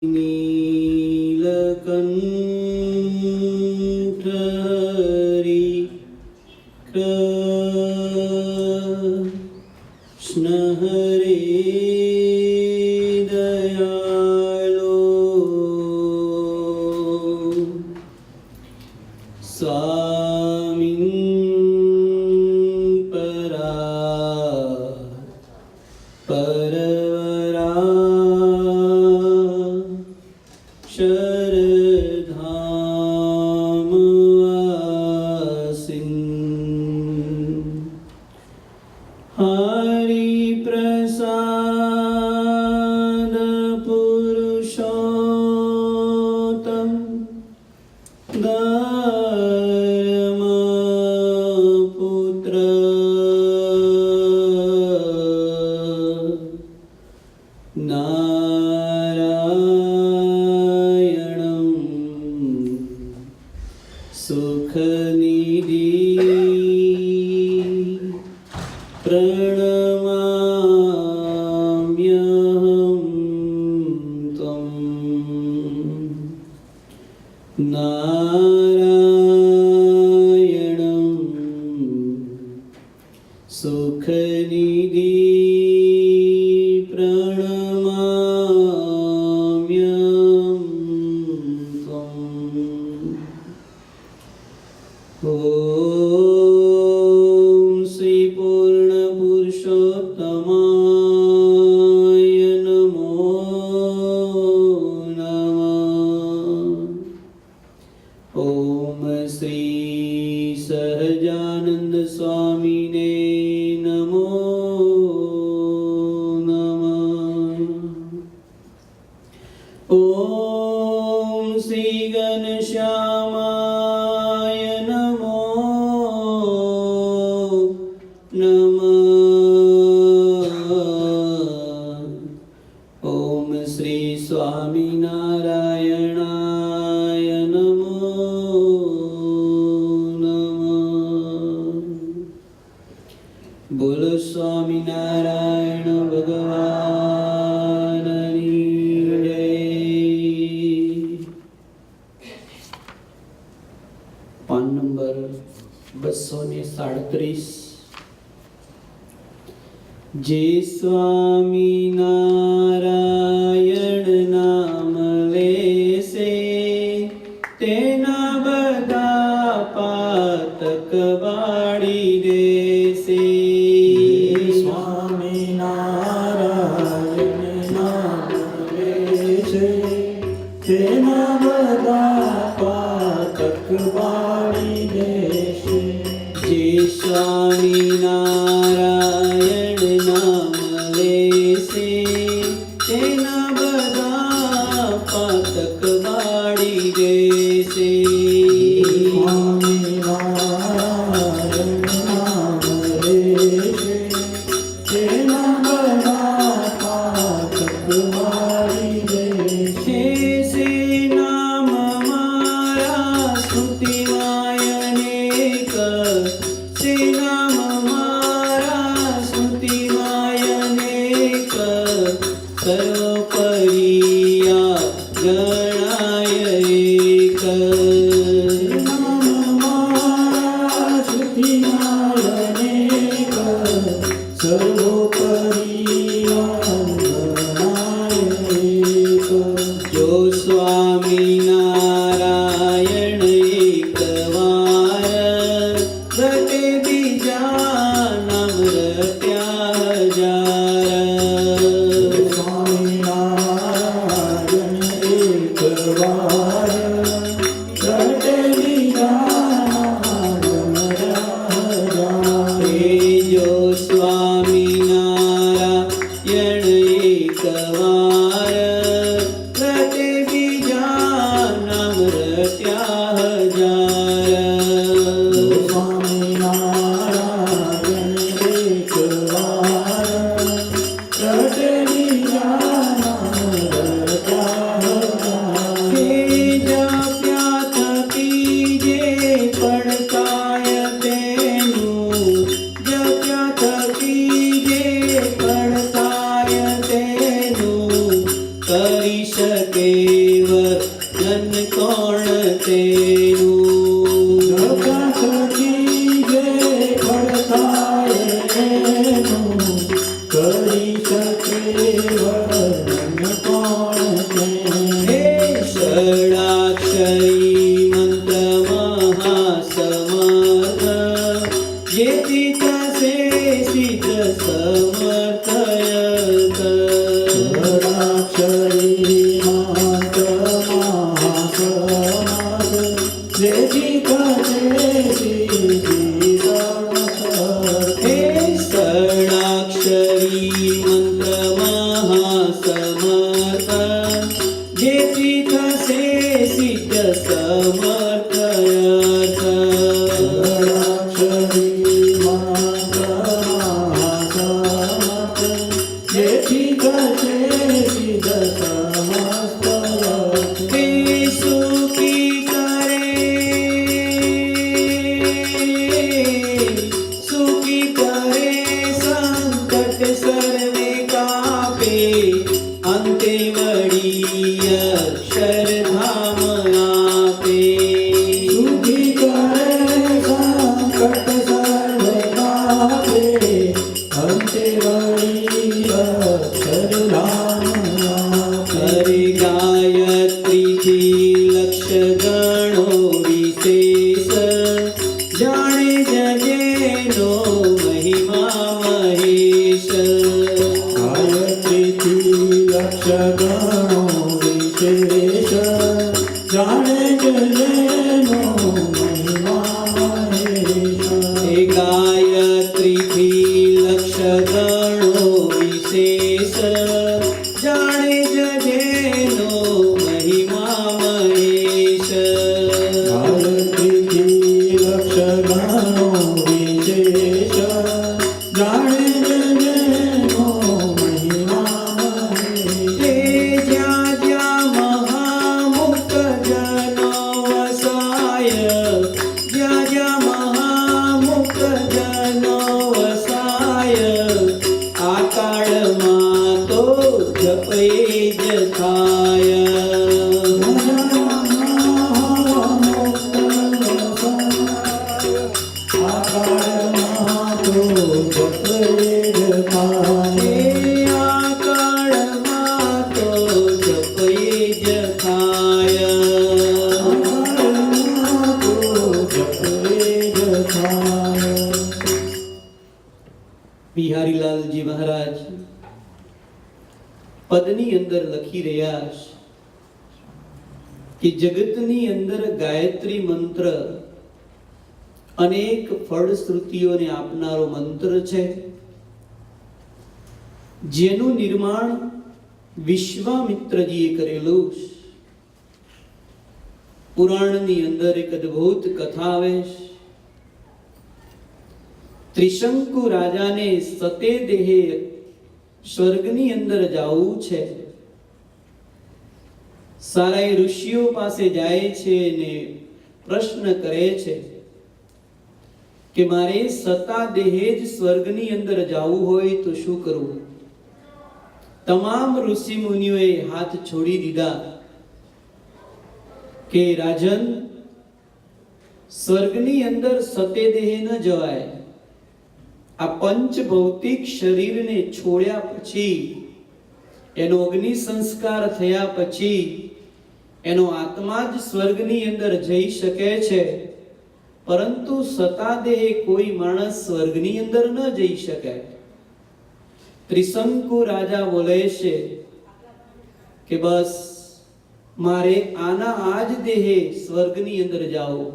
नीलकंठ हरि कृष्ण हरे दयालो स्वामिन् परा परवरा शरधाम वासिन् हरि प्रसाद पुरुषोत्तम धर्म पुत्र नारायणं सुखनिधि प्रणमाम्यहं त्वं नारायणं सुखनिधि प्रणमाम्यहं त्वम् ॐ श्री पूर्ण पुरुषोत्तमाय नमो नमः। ॐ श्री सहजानंद स्वामिने नमो नमः। ॐ श्री घनश्यामाय नमो नमः। ॐ श्री स्वामिनारायणाय नमो नमः। बोलो स्वामिनारायण भगवाननी जय। पान नंबर 237। जे स्वामिनारायण नाम लेसे तेना बधा पातक बाળી દેશે। સ્વામિનારાયણ નામ લેશે તેના બધા પાતક બાળી દેશે। જે સ્વામિનારાયણ નામ લેશે તેના બધા પાતક બાળી દેશે। સ્વામિનારાયણ નામ લેશે તેના બધા પાતક બાળી દેશે। છે નામ મારા સ્તુતિમાય અનેક, છે નામ મારા સ્તુતિમાય અનેક, સર્વોપરિયા ગણાય એક। જો સ્વામિનારાયણ એક વાર રટે બીજા નામ રટ્યા હજાર। જો સ્વામિનારાયણ એક વાર રટે બીજા નામ રટ્યા હજાર। હે વર્ણન કોણ તેનું જગતની જે પડતાય એનું કરી શકે વર્ણન કોણ તેનું હે ષડાક્ષરી મંત્ર મહાસમર્થ જેથી થશે સિદ્ધ સમર્થયત ષડાક્ષરી મંત્ર મહાસમર્થ જેથી થશે સિદ્ધિ સમર્થ હે ષડાક્ષરી મંત્ર મહાસમર્થ જેથી થશે સિદ્ધ સમર્થયત ષડાક્ષરી મંત્ર મહાસમર્થ જેથી થશે સિદ્ધ સમસ્ત હે સુખી કરે સંકટ સર્વે કાપે અંતે વળી અક્ષરધામ આપે સુખી કરે સંકટ સર્વે કાપે અંતે વળી અક્ષરધામ આપે હરે ગાયત્રીથી લક્ષ ગણો વિશેષ જાણે જજેનો મહિમા મહેશ ગાયત્રીથી લક્ષ ગણો વિશેષ જાણે જલેનો મહિમા મહેશ હે ગાયત્રીથી લક્ષ ગણો વિશેષ જાણે જજેનો મહિમા મહેશ ગાયત્રીથી લક્ષ ગણો વિશેષ જાણે જલેનો મહિમા મહેશ હે જ્યાં જ્યાં મહામુક્ત જનો વસાય જ્યાં જ્યાં મહામુક્ત જનો વસાય આ કાળમાં તો જપે જ થાય હે આ કાળમાં તો જપે જ થાય બિહારીલાલજી મહારાજ પદની અંદર લખી રહ્યા છે કે જગતની અંદર ગાયત્રી મંત્ર અનેક ફળશ્રુતિઓને આપનારો મંત્ર છે જેનું નિર્માણ વિશ્વામિત્રજીએ કરેલું છે. પુરાણની અંદર એક અદ્ભુત કથા આવે છે. ત્રિશંકુ રાજાને સતે દેહે સ્વર્ગની અંદર જવું છે. સારા ઋષિઓ પાસે જાય છે ને પ્રશ્ન કરે છે કે મારે સતા દેહે જ સ્વર્ગની અંદર જવું હોય તો શું કરવું? તમામ ઋષિ મુનિઓએ હાથ છોડી દીધા કે રાજન, સ્વર્ગની અંદર સતે દેહે ન જવાય. આ પંચ ભૌતિક શરીરને છોડ્યા પછી, એનો અગ્નિ સંસ્કાર થયા પછી એનો આત્મા જ સ્વર્ગની અંદર જઈ શકે છે, પરંતુ સતા દેહે કોઈ માણસ સ્વર્ગની અંદર ન જઈ શકે. ત્રિશંકુ રાજા બોલે છે કે બસ મારે આના આજ દેહે સ્વર્ગની અંદર જાઓ.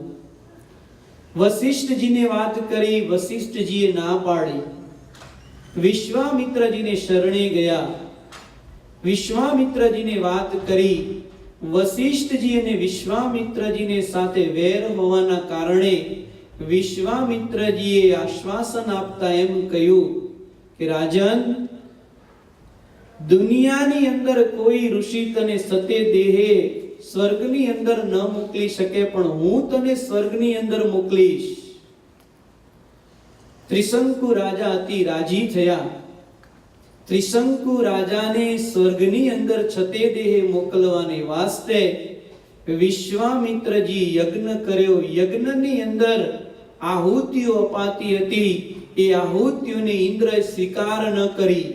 વશિષ્ઠજીને વાત કરી, વશિષ્ઠજીએ ના પાડી. વિશ્વામિત્રજીને શરણે ગયા, વિશ્વામિત્રજીને વાત કરી. વશિષ્ઠજી અને વિશ્વામિત્રજીને સાથે વેર હોવાના કારણે વિશ્વામિત્રજીએ આશ્વાસન આપતા એમ કહ્યું કે રાજન, દુનિયાની અંદર કોઈ ઋષિ તને સતે દેહે સ્વર્ગની અંદર ન મોકલી શકે, પણ હું તને સ્વર્ગની અંદર મોકલીશ. ત્રિશંકુ રાજા અતિ રાજી થયા. ત્રિશંકુ રાજાને સ્વર્ગની અંદર છતે દેહે મોકલવાને વાસ્તે વિશ્વામિત્રજી યજ્ઞ કર્યો. યજ્ઞની અંદર આહુતિઓ અપાતી હતી. એ આહુતિઓને ઇન્દ્રએ સ્વીકાર ન કરી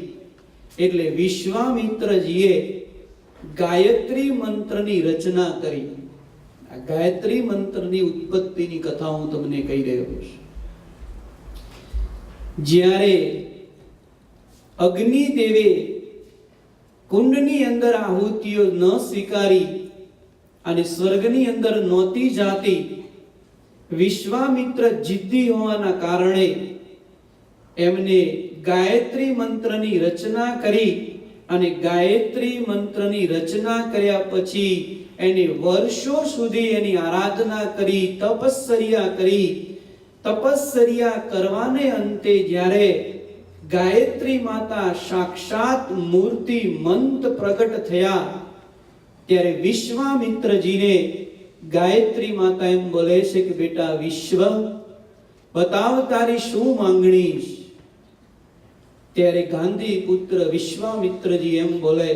એટલે વિશ્વામિત્રજીએ ગાયત્રી મંત્રની રચના કરી. આ ગાયત્રી મંત્રની ઉત્પત્તિની કથા હું તમને કહી રહ્યો છું. જ્યારે અગ્નિદેવે કુંડની અંદર આહુતિઓ ન સ્વીકારી અને સ્વર્ગની અંદર નહોતી જાતી, વિશ્વામિત્ર જિદ્દી હોવાના કારણે એમને ગાયત્રી મંત્રની રચના કરી અને ગાયત્રી મંત્રની રચના કર્યા પછી એને વર્ષો સુધી એની આરાધના કરી, તપશ્ચર્યા કરી. તપશ્ચર્યા કરવાને અંતે જ્યારે ગાયત્રી માતા સાક્ષાત મૂર્તિ મંત પ્રગટ થયા ત્યારે વિશ્વામિત્રજીને ગાયત્રી માતા એમ બોલે છે કે બેટા વિશ્વ, બતાવ તારી શું માંગણી. ત્યારે ગાંધી પુત્ર વિશ્વામિત્રજી એમ બોલે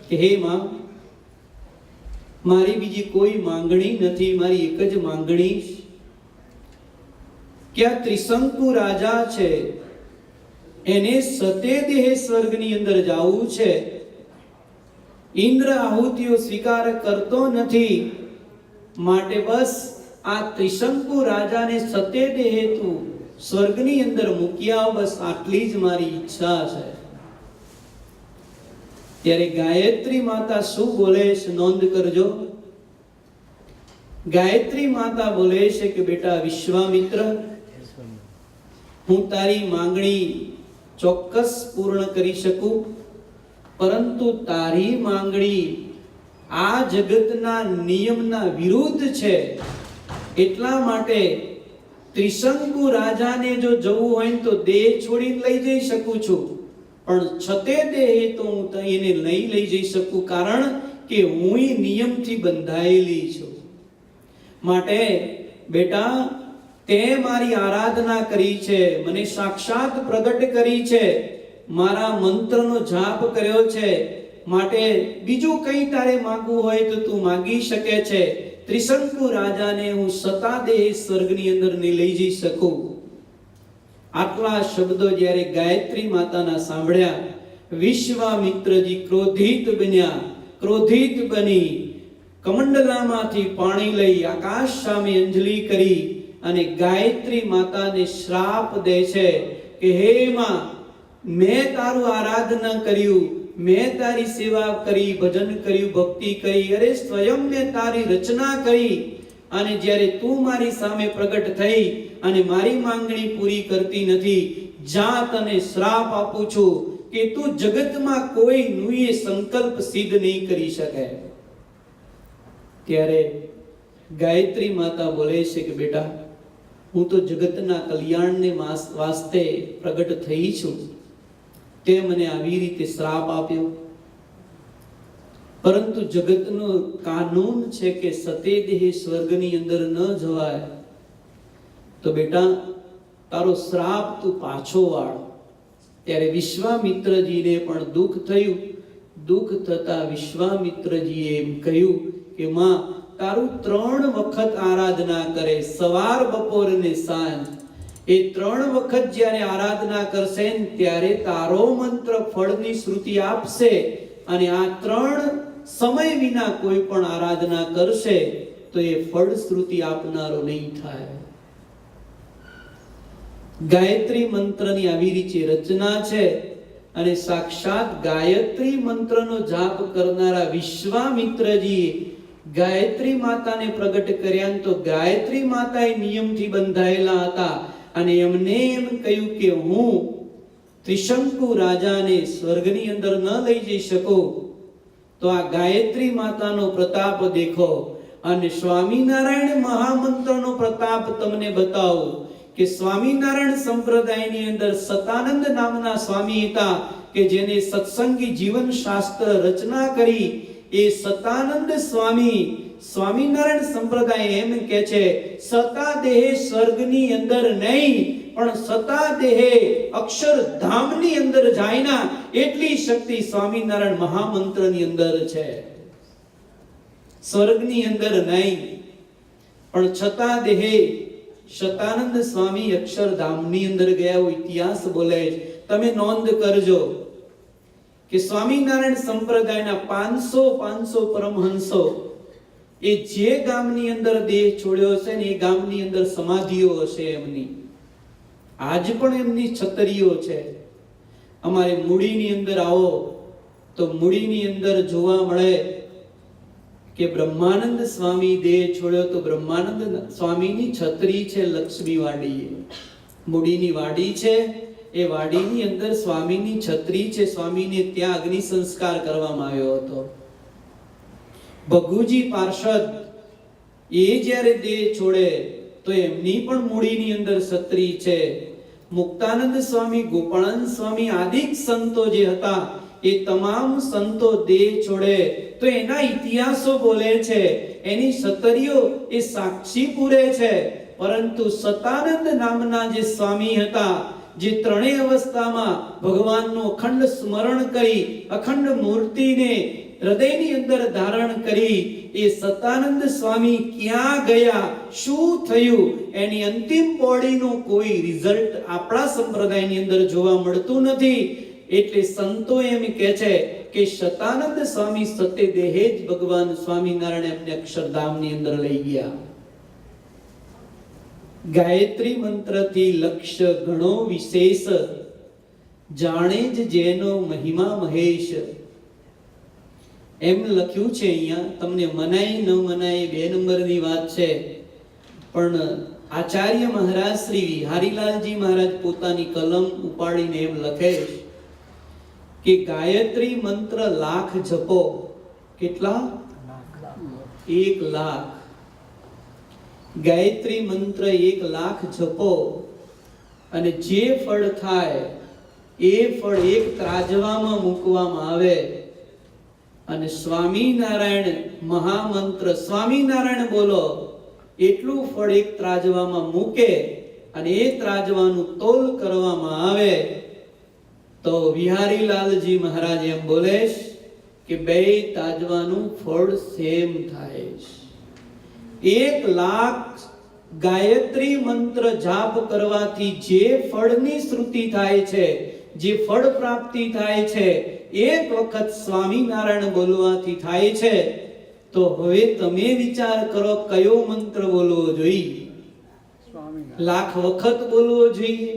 કે હે માં, મારી બીજી કોઈ માંગણી નથી, મારી એક જ માંગણી કે આ ત્રિશંકુ રાજા છે એને સતે દેહે સ્વર્ગની અંદર જવું છે. ઇન્દ્ર આહુતિઓ સ્વીકાર કરતો નથી, માટે બસ આ ત્રિશંકુ રાજાને સતે દેહે તું સ્વર્ગની અંદર મૂક્યા, બસ આટલી જ મારી ઈચ્છા છે. ત્યારે ગાયત્રી માતા શું બોલે છે નોંધ કરજો. ગાયત્રી માતા બોલે છે કે બેટા વિશ્વામિત્ર, હું તારી માંગણી ચોક્કસ પૂર્ણ કરી શકું, પરંતુ તારી માંગણી આ જગતના નિયમના વિરુદ્ધ છે. એટલા માટે ત્રિશંકુ રાજાને જો જવું હોય તો દેહ છોડીને લઈ જઈ શકું છું, પણ છતે દેહ તો હું એને નહીં લઈ જઈ શકું, કારણ કે હું નિયમથી બંધાયેલી છું. માટે બેટા, તે મારી આરાધના કરી છે, મને સાક્ષાત પ્રગટ કરી છે, મારા મંત્રનો જાપ કર્યો છે, માટે બીજું કંઈ તારે માંગવું હોય તો તું માંગી શકે છે. ત્રિશંકુ રાજાને હું સતા દેહ સ્વર્ગની અંદર નહીં લઈ જઈ શકું. આટલા શબ્દો જ્યારે ગાયત્રી માતાના સાંભળ્યા, વિશ્વામિત્રજી ક્રોધિત બન્યા. ક્રોધિત બની કમંડલામાંથી પાણી લઈ આકાશ સામે અંજલિ કરી અને ગાયત્રી માતાને શ્રાપ દે છે કે હે માં, મેં તારું આરાધના કર્યું, મેં તારી સેવા કરી, ભજન કર્યું, ભક્તિ કરી, અરે સ્વયં મેં તારી રચના કરી, અને જ્યારે તું મારી સામે પ્રગટ થઈ અને મારી માંગણી પૂરી કરતી નથી, જા તને શ્રાપ આપું છું કે તું જગતમાં કોઈ નુએ સંકલ્પ સિદ્ધ નહીં કરી શકે. ત્યારે ગાયત્રી માતા બોલે છે કે બેટા, હું તો જગતના કલ્યાણને વાસ્તે પ્રગટ થઈ છું, તે મને આવી રીતે શ્રાપ આપ્યો. પરંતુ જગતનો કાનૂન છે કે સતે દેહે સ્વર્ગની અંદર ન જવાય, તો બેટા તારો શ્રાપ તું પાછો વાળ. ત્યારે વિશ્વામિત્રજીને પણ દુઃખ થયું. દુઃખ થતા વિશ્વામિત્રજીએ એમ કહ્યું કે માં, તારું 3 વખત આરાધના કરે, સવાર, બપોર અને સાંજ. એ 3 વખત જ્યારે આરાધના કરશે ત્યારે તારો મંત્ર ફળની શ્રુતિ આપશે, અને આ 3 સમય વિના કોઈ પણ આરાધના કરશે તો એ ફળ શ્રુતિ આપનારો નહીં થાય. ગાયત્રી મંત્રની આવી રીતે રચના છે, અને સાક્ષાત ગાયત્રી મંત્રનો જાપ કરનારા વિશ્વામિત્રજીએ ગાયત્રી માતાને પ્રગટ કર્યા. તો ગાયત્રી માતા એ નિયમથી બંધાયેલા હતા, અને એમને એમ કહ્યું કે હું ત્રિશંકુ રાજાને સ્વર્ગની અંદર ન લઈ જઈ શકું, તો આ ગાયત્રી માતાનો પ્રતાપ દેખો. અને સ્વામિનારાયણ મહામંત્રનો પ્રતાપ તમને બતાવું કે સ્વામિનારાયણ સંપ્રદાયની અંદર સતાનંદ નામના સ્વામી હતા કે જેને સત્સંગી જીવન શાસ્ત્ર રચના કરી. એ સતાનંદ સ્વામી સ્વામિનારાયણ સંપ્રદાય એમ કહે છે, સતા દેહ સ્વર્ગની અંદર નહીં પણ સતા દેહે અક્ષરધામની અંદર જાય ના એટલી શક્તિ સ્વામિનારાયણ મહામંત્રની અંદર છે. સ્વર્ગની અંદર નહીં, પણ છતાં દેહે શતાનંદ સ્વામી અક્ષરધામની અંદર ગયા એવો ઇતિહાસ બોલે છે. તમે નોંધ કરજો કે સ્વામિનારાયણ સંપ્રદાયના 500 પરમહંસો એ જે ગામની અંદર દેહ છોડ્યો છે ને એ ગામની અંદર સમાધિઓ હશે એમની. આજ પણ એમની છતરીઓ છે. અમારે મૂડીની અંદર આવો તો મૂડીની અંદર જોવા મળે કે બ્રહ્માનંદ સ્વામી દેહ છોડ્યો તો બ્રહ્માનંદ સ્વામીની છત્રી છે લક્ષ્મી વાડી. મૂડીની વાડી છે, એ વાડીની અંદર સ્વામીની છત્રી છે. સ્વામીને ત્યાં અગ્નિ સંસ્કાર કરવામાં આવ્યો હતો. ભગુજી પાર્ષદ એ જ્યારે દેહ છોડે તો એમની પણ મૂડીની અંદર છત્રી છે. મુક્તાનંદ સ્વામી, ગોપાળાનંદ સ્વામી આદિક સંતો જે હતા એ તમામ સંતો દેહ છોડે તો એના ઇતિહાસો બોલે છે, એની છતરીઓ એ સાક્ષી પૂરે છે. પરંતુ સતાનંદ નામના જે સ્વામી હતા, જે ત્રણેય અવસ્થામાં ભગવાનનું અખંડ સ્મરણ કરી અખંડ મૂર્તિને હૃદયની અંદર ધારણ કરી, એ સતાનંદ સ્વામી ક્યાં ગયા, શું થયું, એની અંતિમ બોડીનું કોઈ રિઝલ્ટ આપણા સંપ્રદાયની અંદર જોવા મળતું નથી. એટલે સંતો એમ કહે છે કે સતાનંદ સ્વામી સતે દેહે જ ભગવાન સ્વામિનારાયણ એમને અક્ષરધામની અંદર લઈ ગયા. ગાયત્રી મંત્રથી લક્ષ્ય ઘણો વિશેષ, જાણે જ જેનો મહિમા મહેશ. એમ લખ્યું છે અહીંયા. તમને મનાય ન મનાય બે નંબરની વાત છે, પણ આચાર્ય મહારાજ શ્રી વિહારીલાલજી મહારાજ પોતાની કલમ ઉપાડીને એમ લખે કે ગાયત્રી મંત્ર લાખ જપો. કેટલા? 1 લાખ. ગાયત્રી મંત્ર 1 લાખ જપો અને જે ફળ થાય એ ફળ એક ત્રાજવામાં મૂકવામાં આવે અને સ્વામિનારાયણ મહામંત્ર સ્વામિનારાયણ બોલો એટલું ફળ એક ત્રાજવામાં મૂકે અને એ ત્રાજવાનું તોલ કરવામાં આવે તો વિહારીલાલજી મહારાજ એમ બોલે કે બે તાજવાનું ફળ સેમ થાય. 1 લાખ ગાયત્રી મંત્ર જાપ કરવાથી જે ફળની શ્રુતિ થાય છે, જે ફળ પ્રાપ્તિ થાય છે, એક વખત સ્વામિનારાયણ બોલવાથી થાય છે. તો હવે તમે વિચાર કરો કયો મંત્ર બોલવો જોઈએ? લાખ વખત બોલવો જોઈએ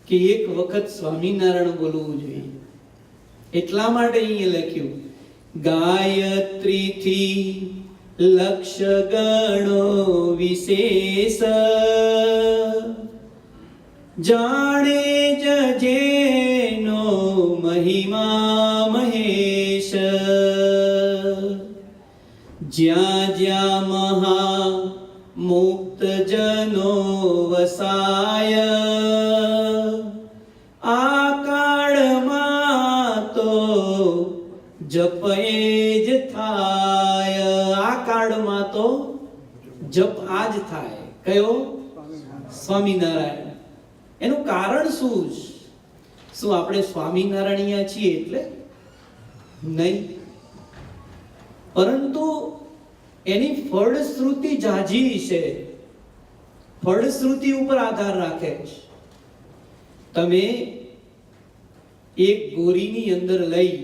કે એક વખત સ્વામિનારાયણ બોલવું જોઈએ? એટલા માટે અહીંયા લખ્યું ગાયત્રીથી લક્ષ્ય ગણો વિશેષ, જાણે જ જેનો મહિમા મહેશ. જ્યાં જ્યાં મહા મુક્ત જનો વસાય, આ કાળમાં તો જપ એ જ થાય. આ કાળમાં તો જપ આ જ થાય. કયો? સ્વામિનારાયણ. એનું કારણ શું? શું આપણે સ્વામિનારાયણીયા છીએ એટલે? નહીં, પરંતુ એની ફળશ્રુતિ જાજી છે. ફળશ્રુતિ ઉપર આધાર રાખે છે. તમે એક ગોરીની અંદર લઈ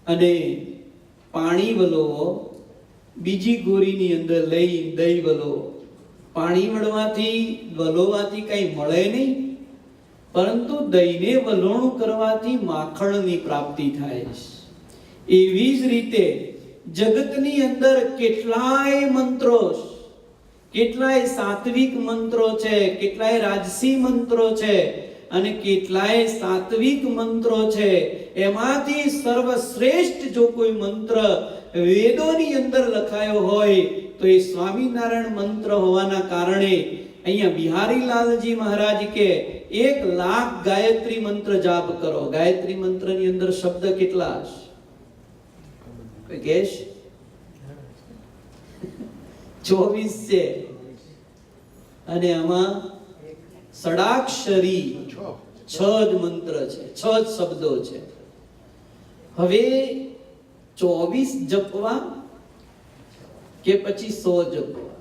અને પાણી વલોવો, બીજી ગોરીની અંદર લઈ દહીં વલોવો. પાણી વલોવાથી કઈ મળે નહીં, પરંતુ દહીંને વલોણું કરવાથી માખણની પ્રાપ્તિ થાય છે. એવી જ રીતે જગતની અંદર કેટલાય મંત્રો, કેટલાય સાત્વિક મંત્રો છે, કેટલાય રાજસી મંત્રો છે અને કેટલાય સાત્વિક મંત્રો છે. એમાંથી સર્વશ્રેષ્ઠ જો કોઈ મંત્ર વેદોની અંદર લખાયો હોય તો એ સ્વામિનારાયણ મંત્ર હોવાના કારણે અહીંયા બિહારીલાલજી મહારાજ કે 1 લાખ ગાયત્રી મંત્ર જાપ કરો. ગાયત્રી મંત્રની અંદર શબ્દ કેટલા હશે? કોઈ કહેશ? 24 છે. અને આમાં ષડાક્ષરી 6 જ મંત્ર છે, 6 જ શબ્દો છે. હવે 24 જપવા કે પછી 100 જપવા?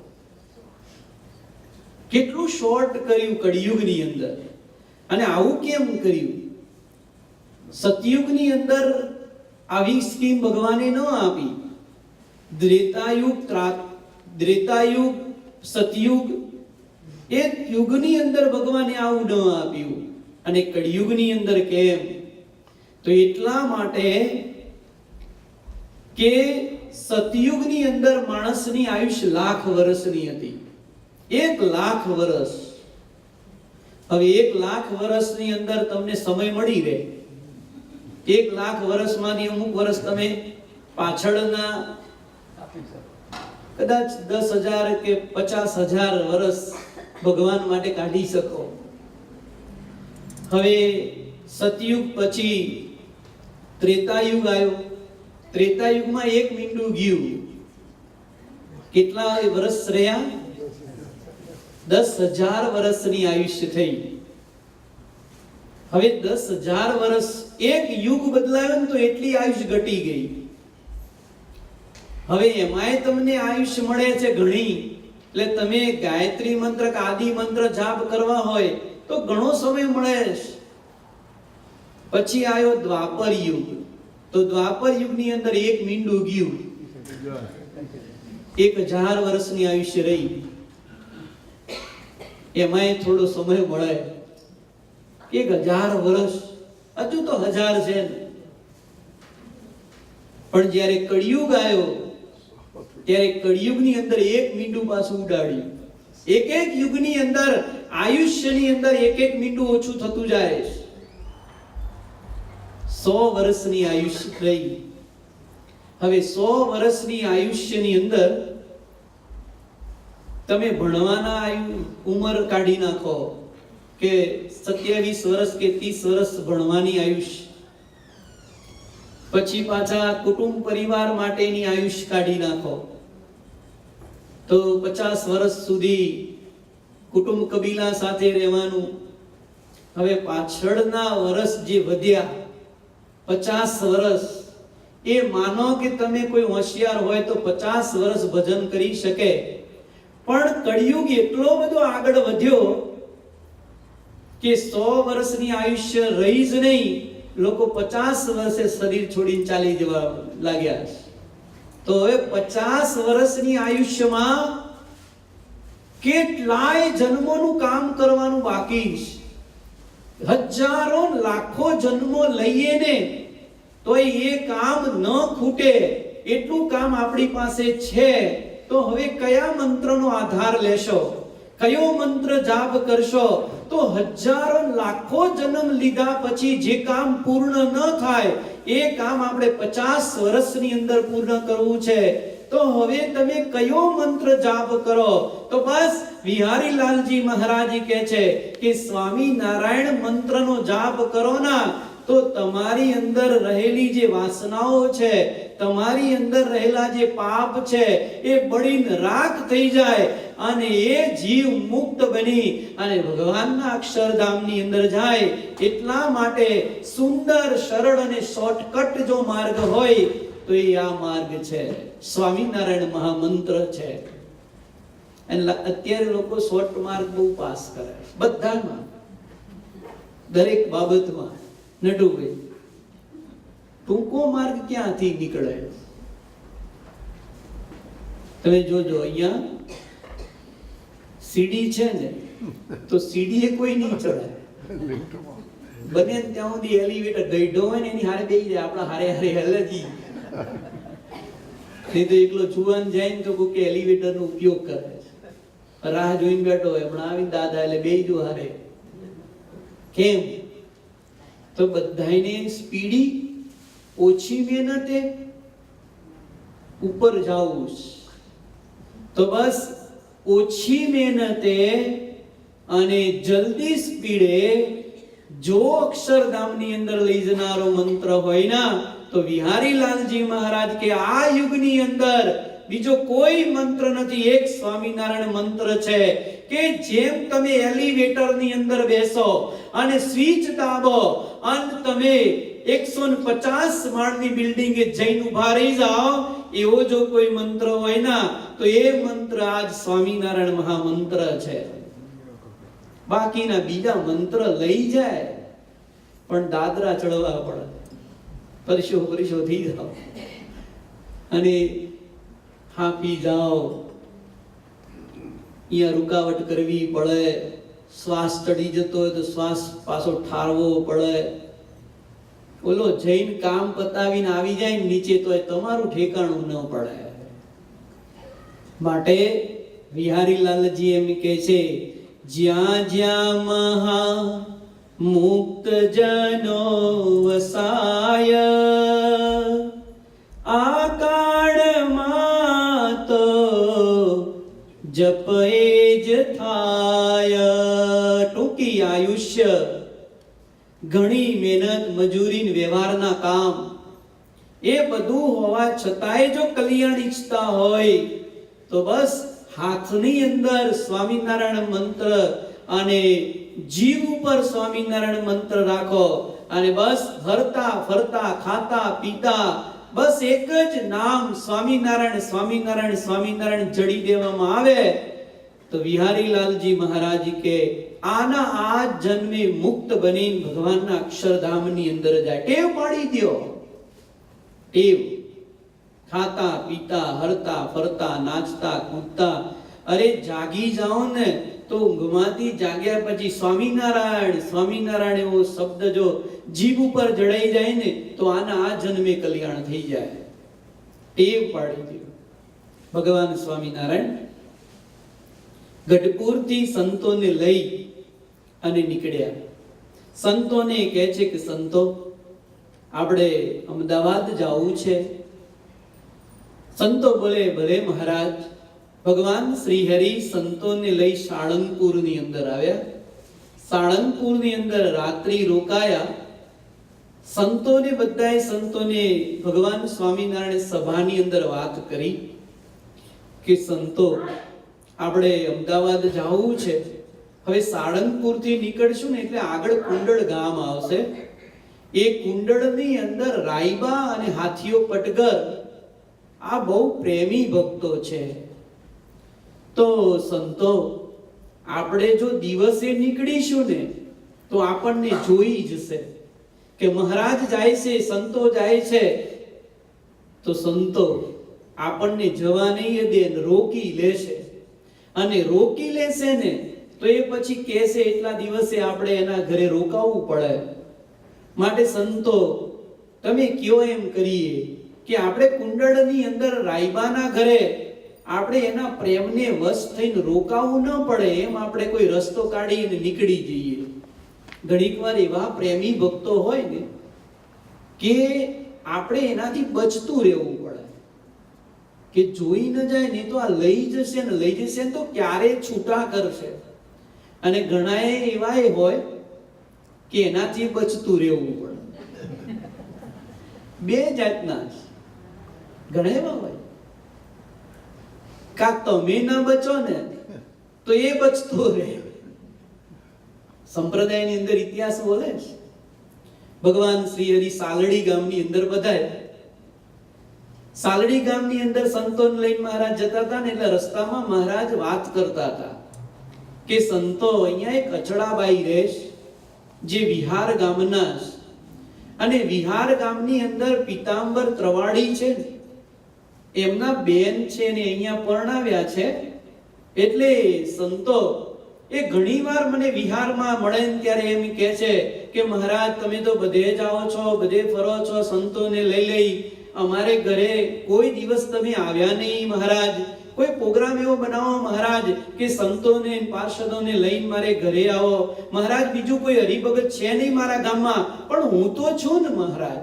કેટલું શોર્ટ કર્યું કળિયુગની અંદર. અને આવું કેમ કર્યું? સતયુગની અંદર આવી સ્કીમ ભગવાને ન આપી. ત્રેતાયુગ સતયુગ એ યુગની અંદર ભગવાને આવું ન આપ્યું. અને કળિયુગની અંદર કેમ? તો એટલા માટે કે સતયુગની અંદર માણસની આયુષ્ય 1,00,000 વર્ષની હતી. 1,00,000 વર્ષ. હવે 1,00,000 વર્ષની અંદર તમને સમય મળી રહે. 1,00,000 વર્ષમાંથી અમુક વર્ષ તમે પાછળના કદાચ 10,000 કે 50,000 વર્ષ ભગવાન માટે કાઢી શકો. હવે સતયુગ પછી ત્રેતાયુગ આવ્યો. ત્રેતાયુગમાં 1 મીંડું ગયું. કેટલા વર્ષ રહ્યા? 10,000 વર્ષની આયુષ્ય થઈ. હવે 10,000 વર્ષ એક યુગ બદલાયો ને તો એટલી આયુષ્ય ઘટી ગઈ. હવે એમાંય તમને આયુષ્ય મળે છે ઘણી. એટલે તમે ગાયત્રી મંત્ર કે આદિ મંત્ર જાપ કરવા હોય તો ઘણો સમય મળે છે. પછી આવ્યો દ્વાપર યુગ. તો દ્વાપર યુગની અંદર 1 મીંડું ગયું. 1,000 વર્ષની આયુષ્ય રહી. એમાંય થોડો સમય મળે. 1,000 વર્ષ હજુ તો 1000 છે. પણ જ્યારે કળિયુગ આવ્યો ત્યારે કળિયુગની અંદર 1 મીંડું પાછું ઉડાડ્યું. એક યુગની અંદર આયુષ્યની અંદર એક મીંડું ઓછું થતું જાય. 100 વર્ષની આયુષ્ય રહી. હવે 100 વર્ષની આયુષ્યની અંદર તમે ભણવાના ઉંમર કાઢી નાખો કે 27 વર્ષ કે 30 વર્ષ ભણવાની આયુષ્ય. પછી પાછા કુટુંબ પરિવાર માટેની આયુષ્ય કાઢી નાખો તો 50 વર્ષ સુધી કુટુંબ કબીલા સાથે રહેવાનું. હવે પાછળના વર્ષ જે વધ્યા 50 વર્ષ, એ માનો કે તમે કોઈ હોશિયાર હોય તો 50 વર્ષ ભજન કરી શકે. પણ કળિયુગ એટલો બધો આગળ વધ્યો કે 100 વર્ષની આયુષ્ય રહી જ નહીં. લોકો 50 વર્ષે શરીર છોડીને ચાલી જવા લાગ્યા. તો હવે 50 વર્ષની આયુષ્યમાં કેટલાય જન્મોનું કામ કરવાનું બાકી છે. હજારો લાખો જન્મો લઈએ ને તો એ કામ ન ખૂટે એટલું કામ આપણી પાસે છે. તો હવે કયા મંત્રનો આધાર લેશો? કયો મંત્ર જાપ કરશો? તો હજારો લાખો જન્મ લીધા પછી જે કામ પૂર્ણ ન થાય એ કામ આપણે 50 વર્ષની અંદર પૂર્ણ કરવું છે. તો હવે તમે કયો મંત્ર જાપ કરો? તો બસ વિહારી લાલજી મહારાજ કહે છે કે સ્વામી નારાયણ મંત્રનો જાપ કરો ના તો તમારી અંદર રહેલી જે વાસનાઓ છે, તમારી અંદર રહેલા જે પાપ છે એ બળીને રાખ થઈ જાય અને એ જીવ મુક્ત બની અને ભગવાનના અક્ષરધામની અંદર જાય. એટલા માટે સુંદર સરળ અને શોર્ટકટ જો માર્ગ હોય તો એ આ માર્ગ છે, સ્વામિનારાયણ મહામંત્ર છે. અને અત્યારે લોકો શોર્ટ માર્ગ બહુ પાસ કરે બધામાં, દરેક બાબતમાં. નટુભાઈ, ટૂંકો માર્ગ ક્યાંથી નીકળે? તમે જોજો, અહીંયા સીડી છે ને તો સીડીએ કોઈ નહીં ચડે. બને ત્યાં સુધી એલિવેટર ગઈઢો હોય ને એની હારે બેસી જાય, આપણા હારે હારે હેલેજી. નહીં તો એકલો જુવાન જાય ને તો કોઈ એલિવેટર નો ઉપયોગ કરે, રાહ જોઈને બેઠો હોય, હમણાં આવી દાદા એટલે બેસી હારે. કેમ? તો બધાને સ્પીડી, ઓછી મહેનતે ઉપર જાવું. તો બસ ઓછી મહેનતે અને જલ્દી સ્પીડે જો અક્ષરધામની અંદર લઈ જનારો મંત્ર હોય ના તો વિહારી લાલજી મહારાજ કે આ યુગની અંદર બીજો કોઈ મંત્ર નથી, એક સ્વામિનારાયણ મંત્ર છે કે જેમ તમે એલિવેટરની અંદર બેસો અને સ્વિચ દાબો અને તમે 150 માળની બિલ્ડિંગે જઈને ઊભા રહી જાઓ, એવો જો કોઈ મંત્ર હોય ના તો એ મંત્ર આજ સ્વામિનારાયણ મહામંત્ર છે. બાકીના બીજા મંત્ર લઈ જાય પણ દાદરા ચડવા પડે, પરિશો થઈ જાઓ અને હાંફી જાઓ, અહીંયા રૂકાવટ કરવી પડે, શ્વાસ ચડી જતો હોય તો શ્વાસ પાછો ઠારવો પડે. ઓલો જૈન કામ પતાવીને આવી જાય નીચે તો તમારું ઠેકાણું ન પડે. માટે વિહારીલાલજી એમ કહે છે, જ્યાં જ્યાં મહા મુક્ત જનો વસાય, આ કાળમાં તો જપ એ જ થાય. ટૂંકી આયુષ્ય, ઘણી મહેનત મજૂરી વ્યવહારના કામ, એ બધું હોવા છતાંય જો કલ્યાણ ઈચ્છતા હોય તો બસ હાથની અંદર સ્વામિનારાયણ મંત્ર અને જીવ ઉપર સ્વામિનારાયણ મંત્ર રાખો અને બસ હરતા ફરતા ખાતા પીતા બસ એક જ નામ સ્વામિનારાયણ સ્વામિનારાયણ સ્વામિનારાયણ જડી દેવામાં આવે તો વિહારીલાલજી મહારાજ કે આના આ જન્મે મુક્ત બની ભગવાનના અક્ષરધામની અંદર જાય. ટેવ પાડી દ્યો, ટેવ. ખાતા પીતા હરતા ફરતા નાચતા કૂદતા, અરે જાગી જાઓ ને તો ઊંઘમાંથી જાગ્યા પછી સ્વામિનારાયણ સ્વામિનારાયણ એવો શબ્દ જો જીભ ઉપર જડાઈ જાય ને તો આના આ જન્મે કલ્યાણ થઈ જાય. ટેવ પાડી દ્યો. ભગવાન સ્વામિનારાયણ ગઢપુરથી સંતોને લઈ અને નીકળ્યા. સંતોને કહે છે કે સંતો આપણે અમદાવાદ જવું છે. સંતો બોલે ભલે મહારાજ. ભગવાન શ્રી હરિ સંતોને લઈ સાળંગપુરની અંદર આવ્યા. સાળંગપુરની અંદર રાત્રિ રોકાયા. સંતોને બધાએ સંતોને ભગવાન સ્વામિનારાયણ સભાની અંદર વાત કરી કે સંતો આપણે અમદાવાદ જવું છે. હવે સાળંગપુરથી નીકળશું ને એટલે આગળ કુંડળ ગામ આવશે. એ કુંડળની અંદર રાયબા અને હાથીઓ પટગર આ બહુ પ્રેમી ભક્તો છે. તો સંતો આપણે જો દિવસે નીકળીશું ને તો આપણને જોઈ જશે કે મહારાજ જાય છે, સંતો જાય છે. તો સંતો આપણને જવા નહીં દે, રોકી લેશે અને રોકી લેશે ને તો એ પછી કહેશે એટલા દિવસે આપણે એના ઘરે રોકાવું પડે. માટે સંતો તમે કયો એમ કરીએ કે આપણે કુંડળની અંદર રાયબાના ઘરે આપણે એના પ્રેમને વશ થઈને રોકાવું ન પડે એમ આપણે કોઈ રસ્તો કાઢીને નીકળી જઈએ. ઘણીક વાર એવા પ્રેમી ભક્તો હોય ને કે આપણે એનાથી બચતું રહેવું પડે કે જોઈ ન જાય ને તો આ લઈ જશે ને તો ક્યારે છૂટા કરશે. અને ઘણા એવા હોય કે એનાથી બચતું રહેવું પડે. બે જાતના ઘણા એવા હોય. કા તમે ના બચો ને તો એ બચતો રહે. સંપ્રદાયની અંદર ઇતિહાસ બોલે છે. ભગવાન શ્રી હરિ સાલડી ગામની અંદર બધાય. સાલડી ગામની અંદર સંતોને લઈને મહારાજ જતા હતા ને એટલે રસ્તામાં મહારાજ વાત કરતા હતા કે સંતો અહીંયા એક અચડાબાઈ રહેશ જે વિહાર ગામના અને વિહાર ગામની અંદર પિતાંબર ત્રવાડી છે, એમના બેન છે ને અહીંયા પરણાવ્યા છે. એટલે સંતો એ ઘણીવાર મને વિહારમાં મળે ને ત્યારે એમ કહે છે કે મહારાજ તમે તો બધે જાઓ છો, બધે ફરો છો, સંતોને લઈ અમારે ઘરે કોઈ દિવસ તમે આવ્યા નહીં મહારાજ. કોઈ પ્રોગ્રામ એવો બનાવો મહારાજ કે સંતોને પાર્ષદોને લઈને મારે ઘરે આવો મહારાજ. બીજું કોઈ હરિભગત છે નહીં મારા ગામમાં પણ હું તો છું ને મહારાજ.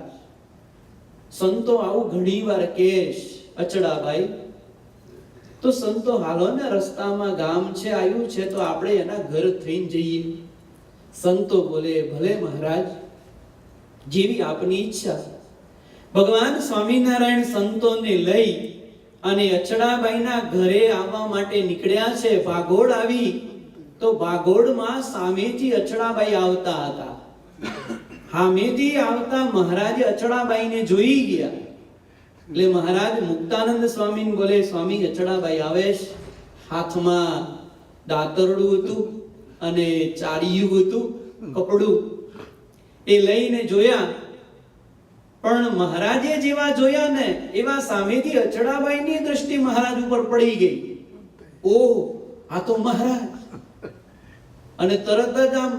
સંતો આવું ઘણીવાર કહેશ અચડાભાઈ. તો સંતો હાલો ને રસ્તામાં ગામ છે આવ્યું છે તો આપણે એના ઘર થઈને જઈએ. સંતો બોલે ભલે મહારાજ, જેવી આપની ઈચ્છા. ભગવાન સ્વામિનારાયણ સંતોને લઈ અને અચડાબાઈના ઘરે આવવા માટે નીકળ્યા છે. ભાગોળ આવી તો ભાગોળમાં સામેથી અચડાબાઈ આવતા હતા. સામેથી આવતા મહારાજે અચડાબાઈને જોઈ ગયા. એટલે મહારાજ મુક્તાનંદ સ્વામીને બોલે, સ્વામી અચડાબાઈ આવે છે. હાથમાં દાતરડું હતું અને ચારિયું હતું, કપડું. એ લઈને જોયા, પણ મહારાજે જેવા જોયા ને એવા સામેથી અચડાબાઈની દ્રષ્ટિ મહારાજ ઉપર પડી ગઈ. ઓહ, આ તો મહારાજ! અને તરત જ આમ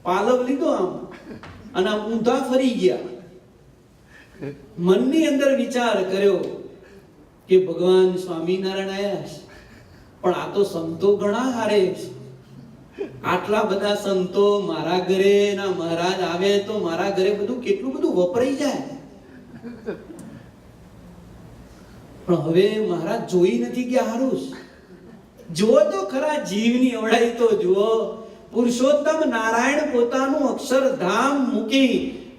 પાલવ લીધો આમ અને આમ ઊંધા ફરી ગયા. મનની અંદર વિચાર કર્યો કે ભગવાન સ્વામિનારાયણ આયા છે, પણ આ તો સંતો ઘણા હારે છે. આટલા બધા સંતો મારા ઘરે ના મહારાજ આવે તો મારા ઘરે બધું કેટલું બધું વપરાઈ જાય. પણ હવે મહારાજ જોઈ નથી ગયા. હારું જુઓ તો ખરા, જીવની અવળાઈ તો જુઓ. પુરુષોત્તમ નારાયણ પોતાનું અક્ષરધામ મૂકી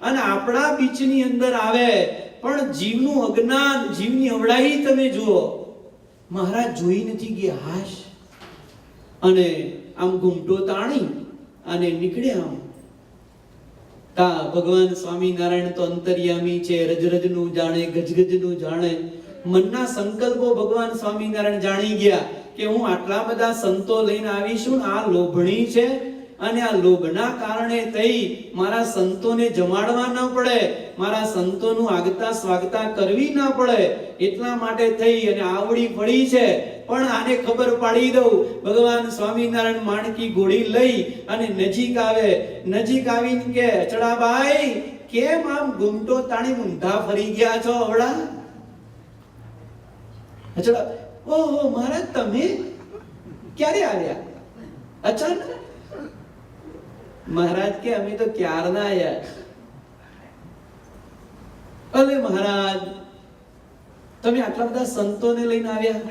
અને આપણા બીચની અંદર આવે, પણ જીવનું અજ્ઞાન, જીવની અવળાઈ તમે જુઓ. મહારાજ જોઈ નથી ગયા. હાશ અને આમ ઘૂમટો તાણી અને નીકળ્યા. આમ તા ભગવાન સ્વામિનારાયણ તો અંતર્યામી છે. રજરજનું જાણે, ગજગજનું જાણે. મનના સંકલ્પો ભગવાન સ્વામિનારાયણ જાણી ગયા કે હું આટલા બધા સંતો લઈને આવીશું, આ લોભણી છે અને આ લોભના કારણે થઈ મારા સંતોને જમાડવા ન પડે, મારા સંતોનું આગતા સ્વાગતા કરવી ન પડે, એટલા માટે થઈ અને આવડી પડી છે. પણ આને ખબર પાડી દઉં. ભગવાન સ્વામિનારાયણ માણકી ઘોડી લઈ અને નજીક આવે. નજીક આવીને કે, અચડાબાઈ કેમ આમ ઘૂમટો તાણી ઊંધા ફરી ગયા છો અવળા? અચડા, ઓહો મહારાજ તમે ક્યારે આવ્યા? અચાનક? મહારાજ કે અમે તો ક્યારના આવ્યા. અલે મહારાજ, તમે આટલા બધા સંતોને લઈને આવ્યા,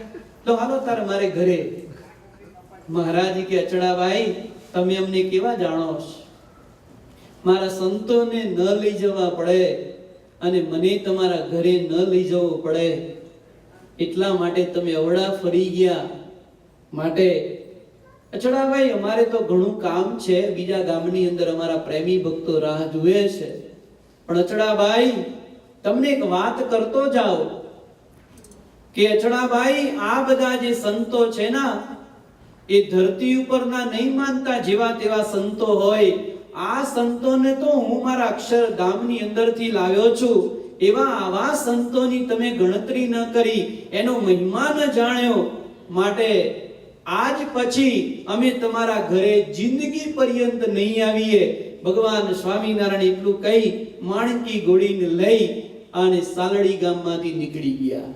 તો હાલો તારે મારે ઘરે. મહારાજ કે, અચડાભાઈ તમે અમને કેવા જાણો છો? મારા સંતોને ન લઈ જવા પડે અને મને તમારા ઘરે ન લઈ જવું પડે, એટલા માટે તમે અવળા ફરી ગયા. માટે અચડાભાઈ અમારે તો ઘણું કામ છે, બીજા ગામની અંદર અમારા પ્રેમી ભક્તો રાહ જુએ છે. પણ અચડાભાઈ તમને એક વાત કરતો જાઓ કે અચડાભાઈ આ બધા જે સંતો છે ને એ ધરતી ઉપરના નહીં માનતા જેવા તેવા સંતો હોય. આ સંતોને તો હું મારા અક્ષરધામની અંદરથી લાવ્યો છું. એવા આવા સંતોની તમે ગણતરી ન કરી, એનો મહિમા ન જાણ્યો. માટે આજ પછી અમે તમારા ઘરે જિંદગી પર્યંત નહીં આવીએ. ભગવાન સ્વામિનારાયણ એટલું કહી માણકી ઘોડીને લઈ અને સાલડી ગામમાંથી નીકળી ગયા.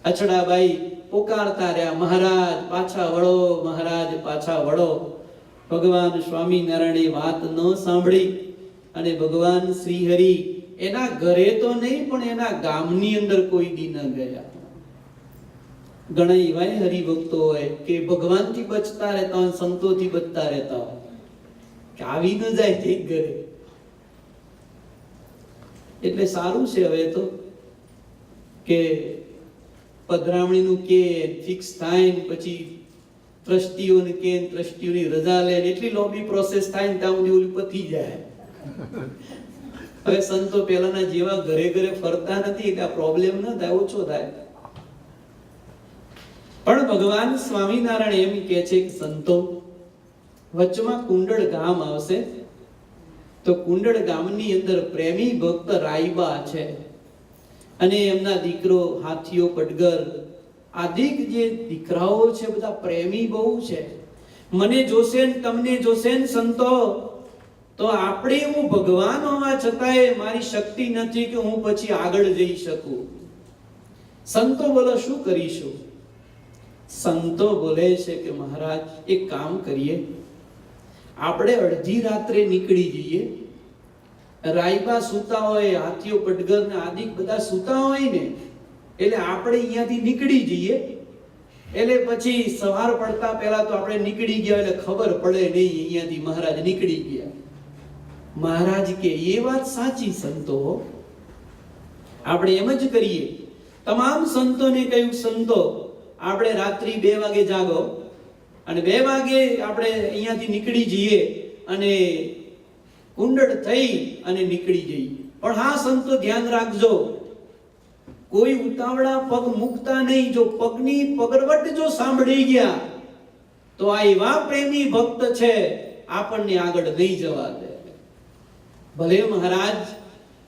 અચડાબાઈ પોકારતા રહ્યા, મહારાજ પાછા વળો, મહારાજ પાછા વળો. ભગવાન સ્વામિનારાયણે વાત ન સાંભળી અને ભગવાન શ્રી હરિ એના ઘરે તો નહીં પણ એના ગામની અંદર કોઈ દી ન ગયા. ઘણા એવા હરિભક્તો હોય કે ભગવાનથી બચતા રહેતા હોય, સંતોથી બચતા રહેતા હોય કે આવી ન જાય તે ઘરે. એટલે સારું છે હવે તો કે પધરામણીનું કે ફિક્સ થાય, પછી ટ્રસ્ટીઓને કે ટ્રસ્ટીઓની રજા લે, એટલી લોબી પ્રોસેસ થાય ને ત્યાં સુધી ઓલી પતી જાય. હવે સંતો પહેલાના જેવા ઘરે ઘરે ફરતા નથી એટલે આ પ્રોબ્લેમ ન થાય, ઓછો થાય. પણ ભગવાન સ્વામિનારાયણ એમ કહે છે કે સંતો વચમાં કુંડળ ગામ આવશે, તો કુંડળ ગામની અંદર પ્રેમી ભક્ત રાયબા છે અને એમના દીકરો હાથીઓ પડગર આદિક જે દીકરાઓ છે બધા પ્રેમી બહુ છે. મને જોશે ને તમને જોશે ને સંતો તો આપણે હું ભગવાન હોવા છતાંય મારી શક્તિ નથી કે હું પછી આગળ જઈ શકું. સંતો બોલો શું કરીશું? સંતો બોલે છે કે મહારાજ એક કામ કરીએ, આપણે અડધી રાત્રે નીકળી જઈએ. રાયબા સૂતા હોય, હાથીઓ પડગર ને આદિક બધા સૂતા હોય ને, એટલે આપણે અહીંયાથી નીકળી જઈએ. એટલે પછી સવાર પડતા પહેલા તો આપણે નીકળી ગયા એટલે ખબર પડે નહીં અહીંયાથી મહારાજ નીકળી ગયા. મહારાજ કે એ વાત સાચી સંતો, આપણે એમ જ કરીએ. તમામ સંતોને કહ્યું, સંતો આપણે રાત્રિ 2 વાગે જાગો અને 2 વાગે આપણે અહીંયાથી નીકળી જઈએ અને કુંડળ થઈ અને નીકળી જઈએ. પણ હા સંતો ધ્યાન રાખજો, કોઈ ઉતાવળા પગ મૂકતા નહીં. જો પગની પગરવટ જો સાંભળી ગયા તો આ એવા પ્રેમી ભક્ત છે, આપણને આગળ નહીં જવા દે. ભલે મહારાજ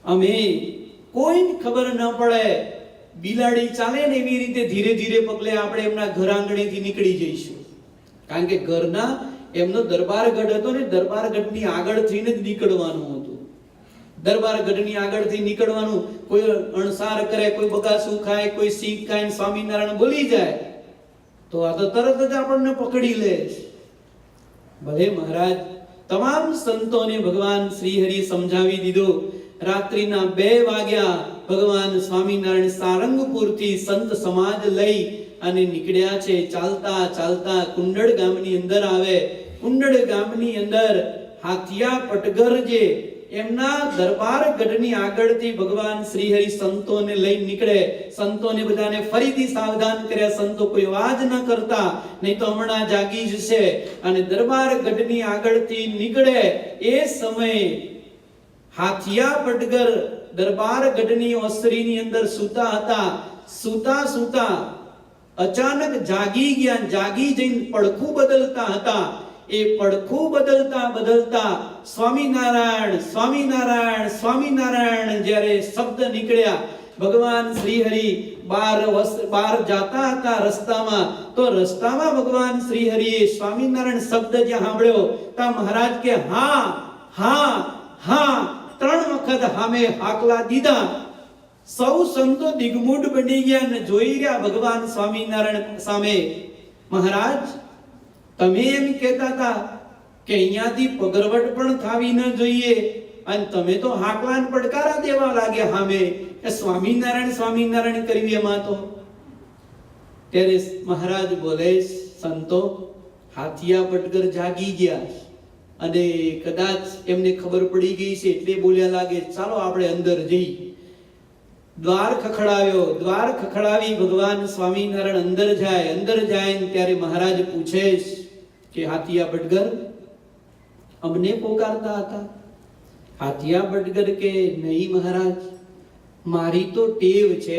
અમે કોઈને ખબર ન પડે, બિલાડી ચાલે ને એવી રીતે ધીરે ધીરે પગલે આપણે એમના ઘર આંગણેથી નીકળી જઈશું. કારણ કે ઘરના એમનો દરબારગઢ હતો ને, દરબારગઢની આગળ થઈને જ નીકળવાનું હતું. દરબારગઢની આગળથી નીકળવાનું. કોઈ અણસાર કરે, કોઈ બગાસું ખાય, કોઈ શીખ ખાઈને સ્વામિનારાયણ બોલી જાય તો આ તો તરત જ આપણને પકડી લે. ભલે મહારાજ તમામ સંતોને ભગવાન શ્રી હરિ સમજાવી દીધું. રાત્રિના 2 વાગ્યા ભગવાન સ્વામિનારાયણ સારંગપુરથી સંત સમાજ લઈ અને નીકળ્યા છે. ચાલતા ચાલતા કુંડળ ગામની અંદર આવે. કુંડળ ગામની અંદર હાથિયા પટગર જે એમના દરબાર ગઢની આગળથી ભગવાન શ્રી હરિ સંતોને લઈ નીકળે. સંતોને બધાને ફરીથી સાવધાન કર્યા, સંતો કોઈ અવાજ ન કરતા, નહીં તો હમણાં જાગી જશે. અને દરબાર ગઢની આગળથી નીકળે એ સમયે હાથિયા પટગર દરબાર ગઢની ઓસરીની અંદર સૂતા હતા. સૂતા સૂતા અચાનક જાગી ગયા. જાગી જઈને પડખું બદલતા હતા. એ પડખું બદલતા બદલતા સ્વામિનારાયણ સ્વામિનારાયણ સ્વામિનારાયણ જ્યારે શબ્દ નીકળ્યા, ભગવાન શ્રી હરિ બહાર જાતા હતા રસ્તામાં, તો રસ્તામાં ભગવાન શ્રી હરિએ સ્વામિનારાયણ શબ્દ જ્યાં સાંભળ્યો ત્યાં મહારાજ કે હા હા હા 3 વખત સામે હાકલા દીધા. સૌ સંતો દિગ્મૂઢ બની ગયા અને જોઈ રહ્યા ભગવાન સ્વામિનારાયણ સામે. મહારાજ તમે એમ કહેતા હતા કે અહીંયાથી પગરવટ પણ થાવી ન જોઈએ અને તમે તો હાકલાન પડકારા દેવા લાગ્યા સામે કે સ્વામિનારાયણ સ્વામિનારાયણ કરવી એમાં તો. ત્યારે મહારાજ બોલે, સંતો હાથિયા પટગર જાગી ગયા અને કદાચ એમને ખબર પડી ગઈ છે એટલે બોલ્યા લાગે, ચાલો આપણે અંદર જઈ. દ્વાર ખખડાવ્યો. દ્વાર ખખડાવી ભગવાન સ્વામિનારાયણ અંદર જાય. અંદર જાય ત્યારે મહારાજ પૂછે કે હાથિયા પટગર અમને પોકારતા હતા? હાથિયા પટગર કે નહીં મહારાજ, મારી તો ટેવ છે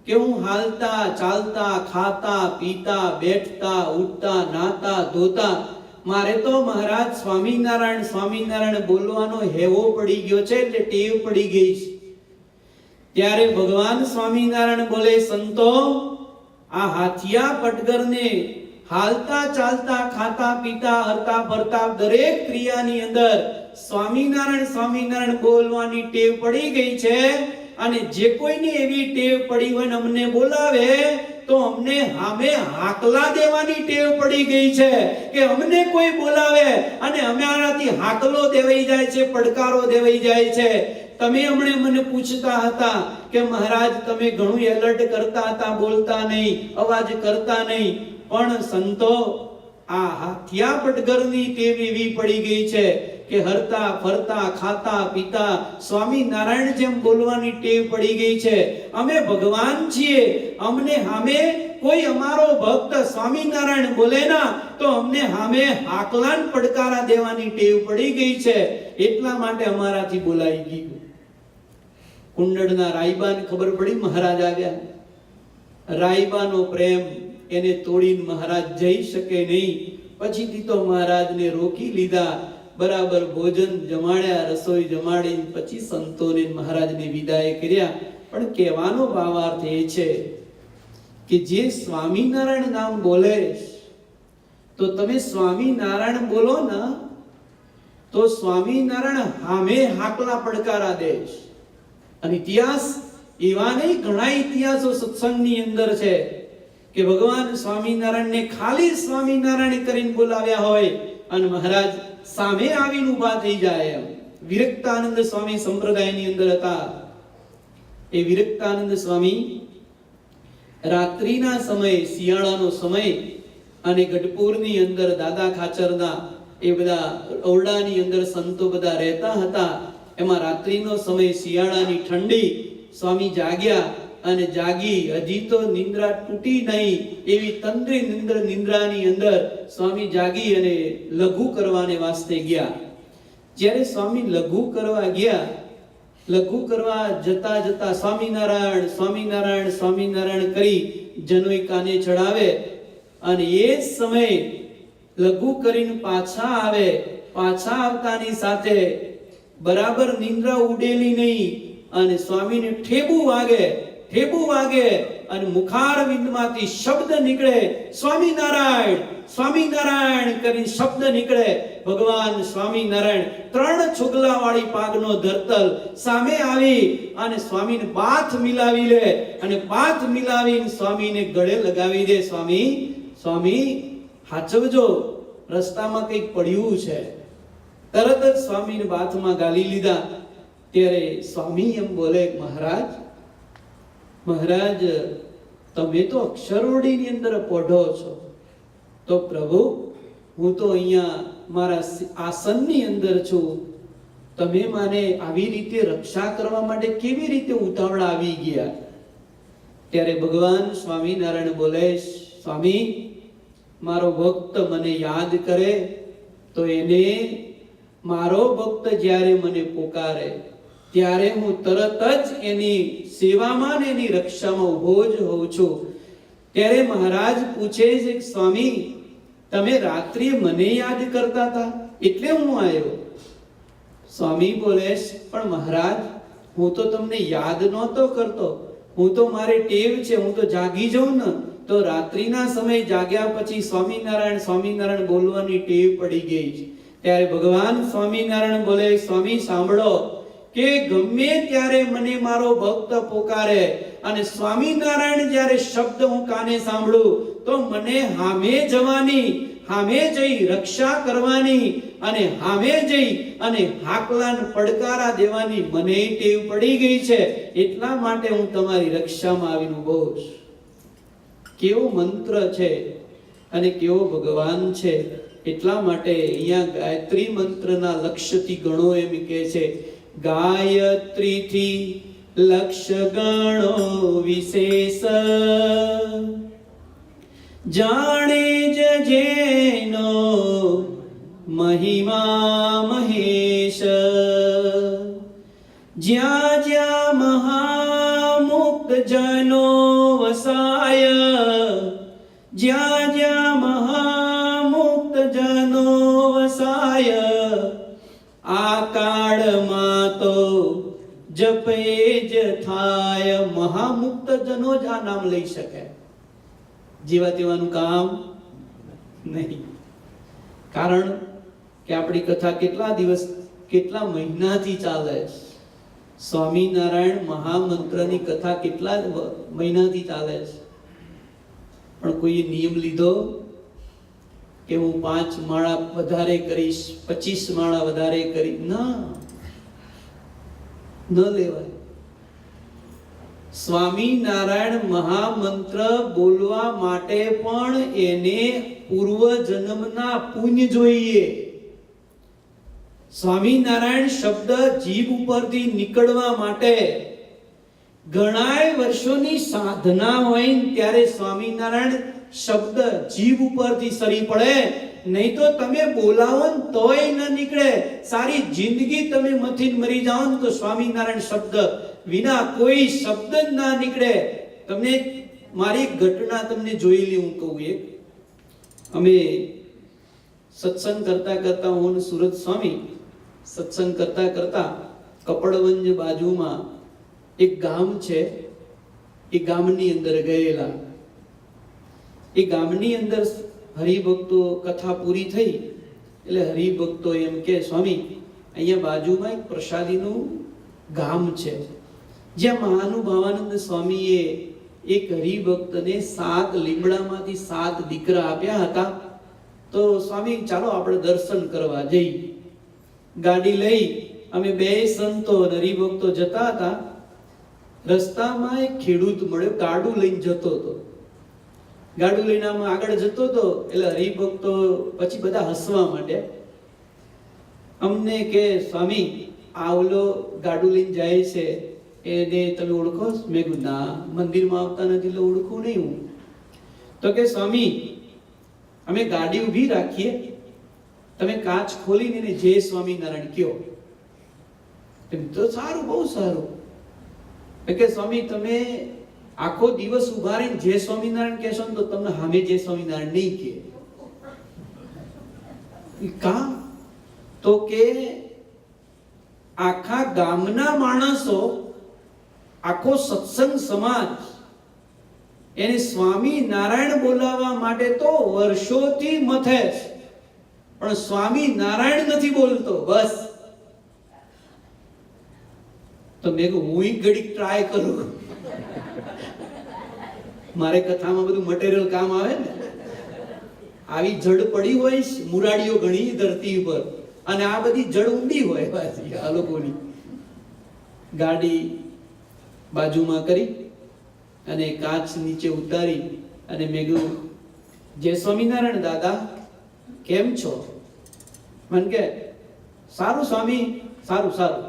કે હું હાલતા ચાલતા ખાતા પીતા બેઠતા ઉઠતા નાતા ધોતા મારે તો મહારાજ સ્વામિનારાયણ સ્વામિનારાયણ બોલવાનો હેવો પડી ગયો છે, એટલે ટેવ પડી ગઈ છે. ત્યારે ભગવાન સ્વામિનારાયણ બોલે, સંતો આ હાથિયા પટગરને હાલતા ચાલતા ખાતા પીતા હરતા ફરતા દરેક ક્રિયાની અંદર સ્વામિનારાયણ સ્વામિનારાયણ બોલવાની ટેવ પડી ગઈ છે. અને જે કોઈની એવી ટેવ પડી હોય ને અમને બોલાવે તો અમને સામે હાકલા દેવાની ટેવ પડી ગઈ છે કે અમને કોઈ બોલાવે અને અમારાથી હાકલો દેવાઈ જાય છે, પડકારો દેવાઈ જાય છે. તમે હમણે મને પૂછતા હતા કે મહારાજ તમે ઘણું એલર્ટ કરતા હતા, બોલતા નહીં, અવાજ કરતા નહીં. પણ સંતો આ હાથિયા પટગરની ટેવ એવી પડી ગઈ છે કે હરતા ફરતા ખાતા પીતા સ્વામિનારાયણ જેમ બોલવાની ટેવ પડી ગઈ છે. અમે ભગવાન છીએ, અમને સામે કોઈ અમારો ભક્ત સ્વામિનારાયણ બોલે ના તો અમને સામે હાકલાન પડકારા દેવાની ટેવ પડી ગઈ છે, એટલા માટે અમારાથી બોલાઈ ગયું. કુંડળના રાયબાને ખબર પડી મહારાજ આવ્યા. રાયબાનો પ્રેમ એને તોડીને મહારાજ જઈ શકે નહીં. પછીથી તો મહારાજને રોકી લીધા, બરાબર ભોજન જમાડ્યા, રસોઈ જમાડી પછી સંતોને મહારાજને વિદાય કર્યા. પણ કહેવાનો ભાવાર્થ એ છે કે જે સ્વામિનારાયણ નામ બોલે તો તમે સ્વામિનારાયણ બોલો ને તો સ્વામિનારાયણ સામે હાકલા પડકારા દેશ. અને ઇતિહાસ એવા નહીં, ઘણા ઇતિહાસો સત્સંગની અંદર છે કે ભગવાન સ્વામિનારાયણને ખાલી સ્વામિનારાયણ કરીને બોલાવ્યા હોય અને મહારાજ સામે આવીને ઊભા થઈ જાય. એમ વિરક્તાનંદ સ્વામી સંપ્રદાયની અંદર હતા. એ વિરક્તાનંદ સ્વામી રાત્રિના સમયે, શિયાળાનો સમય, અને ગઢપુરની અંદર દાદા ખાચરના એ બધા ઓરડાની અંદર સંતો બધા રહેતા હતા. એમાં રાત્રિનો સમય, શિયાળાની ઠંડી, સ્વામી જાગ્યા અને જાગી. હજી તો નિંદ્રા તૂટી નહીં એવી તંદ્રી નિંદ્રાની અંદર સ્વામી જાગી અને લઘુ કરવાને વાસ્તે ગયા. જ્યારે સ્વામી લઘુ કરવા ગયા, લઘુ કરવા જતા જતા સ્વામિનારાયણ સ્વામિનારાયણ સ્વામિનારાયણ કરી જનોઈ કાને ચડાવે અને એ જ સમયે લઘુ કરીને પાછા આવે. પાછા આવતાની સાથે બરાબર નિંદ્રા ઉડેલી નહીં અને સ્વામીને ઠેબુ વાગે અને મુખારવિંદમાંથી શબ્દ નીકળે, સ્વામિનારાયણ સ્વામિનારાયણ કરી શબ્દ નીકળે. ભગવાન સ્વામિનારાયણ 3 છુગલા વાળી પાગનો ધરતલ સામે આવી અને સ્વામીને બાથ મિલાવી લે અને બાથ મિલાવીને સ્વામીને ગળે લગાવી દે. સ્વામી હાચવજો, રસ્તામાં કંઈક પડ્યું છે. તરત જ સ્વામીને બાથમાં ગાલી લીધા. ત્યારે સ્વામી એમ બોલે, મહારાજ તમે તો અક્ષરોડીની અંદર પોઢો છો, તો પ્રભુ હું તો અહીંયા મારા આસનની અંદર છું, તમે મને આવી રીતે રક્ષા કરવા માટે કેવી રીતે ઉતાવળા આવી ગયા? ત્યારે ભગવાન સ્વામિનારાયણ બોલે, સ્વામી મારો ભક્ત મને યાદ કરે તો એને, મારો ભક્ત જ્યારે મને પોકારે ત્યારે હું તરત જ એની સેવામાં ને એની રક્ષામાં ઊભો જ હોઉં છું. ત્યારે મહારાજ પૂછે છે, સ્વામી તમે રાત્રિએ મને યાદ કરતા હતા એટલે હું આવ્યો. સ્વામી બોલે, પણ મહારાજ હું તો તમને યાદ નહોતો કરતો, હું તો મારે ટેવ છે, હું તો જાગી જાઉં ને તો રાત્રિના સમયે જાગ્યા પછી સ્વામિનારાયણ સ્વામિનારાયણ બોલવાની ટેવ પડી ગઈ છે. ત્યારે ભગવાન સ્વામિનારાયણ બોલે, સ્વામી સાંભળો કે ગમે ત્યારે મને મારો ભક્ત પોકારે અને સ્વામિનારાયણ જ્યારે શબ્દ હું કાને સાંભળું તો મને હામે જવાની, હામે જઈ રક્ષા કરવાની અને હામે જઈ અને હાકલાને પડકારા દેવાની મને ટેવ પડી ગઈ છે. એટલા માટે હું તમારી રક્ષામાં આવીને ઊભો છું. કેવો મંત્ર છે અને કેવો ભગવાન છે. એટલા માટે અહીંયા ગાયત્રી મંત્રના લક્ષ્યથી ગણો એમ કહે છે, ગાયત્રીથી લક્ષ્ય ગણો વિશેષ, જાણે જ જેનો મહિમા મહેશ, જ્યાં જ્યાં મહામુક્ત જનો વસાય, જ્યાં જ્યાં મહામુક્ત જનો વસાય, આ કાળમાં તો જપે જ થાય. મહામુક્ત જનો જ આ નામ લઈ શકે, જેવા તેવાનું કામ નહીં. કારણ કે આપણી કથા કેટલા દિવસ કેટલા મહિનાથી ચાલે છે. સ્વામિનારાયણ મહામંત્રની કથા કેટલા મહિનાથી ચાલે છે, પણ કોઈએ નિયમ લીધો કે હું 5 માળા વધારે કરીશ, 25 માળા વધારે કરી, ના, ન લેવાય. સ્વામિનારાયણ મહામંત્ર બોલવા માટે પણ એને પૂર્વ જન્મના પુણ્ય જોઈએ. સ્વામિનારાયણ શબ્દ જીભ ઉપરથી નીકળવા માટે ઘણાય વર્ષોની સાધના હોય ત્યારે સ્વામિનારાયણ શબ્દ જીભ ઉપરથી સરી પડે. નહીં તો તમે બોલાવો ને તોય ન નીકળે. સારી જિંદગી તમે મથીને મરી જાઓ ને તો સ્વામિનારાયણ શબ્દ વિના કોઈ શબ્દ જ ના નીકળે. તમને મારી ઘટના તમને જોયેલી હું કહું. એક અમે સત્સંગ કરતા હું સુરત સ્વામી સત્સંગ કરતા કપડવંજ બાજુમાં એક ગામ છે, એ ગામની અંદર ગયેલા. એ ગામની અંદર હરિભક્તો કથા પૂરી થઈ એટલે હરિભક્તો એમ કે, સ્વામી અહીંયા બાજુમાં એક પ્રસાદીનું ગામ છે જ્યાં મહાનુભાવાનંદ સ્વામીએ એક હરિભક્તને 7 લીમડામાંથી 7 દીકરા આપ્યા હતા. તો સ્વામી ચાલો આપણે દર્શન કરવા જઈએ. ગાડી લઈ અમે 2 સંતો હરિભક્તો જતા હતા. રસ્તામાં એક ખેડૂત મળ્યો, ગાડું લઈને જતો હતો. ગાડું લઈને આમ આગળ જતો હતો એટલે હરિભક્તો પછી બધા હસવા માંડ્યા. અમને કે, સ્વામી આ ઓલો ગાડું લઈને જાય છે એને તમે ઓળખો? મેં કીધું ના, મંદિરમાં આવતા નથી એટલે ઓળખું નહીં હું. તો કે સ્વામી અમે ગાડી ઊભી રાખીએ, તમે કાચ ખોલીને એને જય સ્વામિનારાયણ કયો. એમ તો સારું, બહુ સારું. કે સ્વામી તમે આખો દિવસ ઉભા રહીને જય સ્વામિનારાયણ કહેશો ને તો તમને સામે જય સ્વામિનારાયણ નહીં કહે. કા? તો કે આખા ગામના માણસો, આખો સત્સંગ સમાજ એને સ્વામિનારાયણ બોલાવવા માટે તો વર્ષોથી મથે છે, પણ સ્વામિનારાયણ નથી બોલતો. બસ તો મેં કહ્યું હું ઘડીક ટ્રાય કરું. મારે કથામાં બધું મટીરિયલ કામ આવે ને. આવી જડ પડી હોય, મુરાડીઓ ઘણી ધરતી ઉપર, અને આ બધી જડ ઊંડી હોય પાછી આ લોકોની. ગાડી બાજુમાં કરી અને કાચ નીચે ઉતારી અને મેં કીધું જય સ્વામિનારાયણ દાદા, કેમ છો? મને કે સારું સ્વામી, સારું સારું.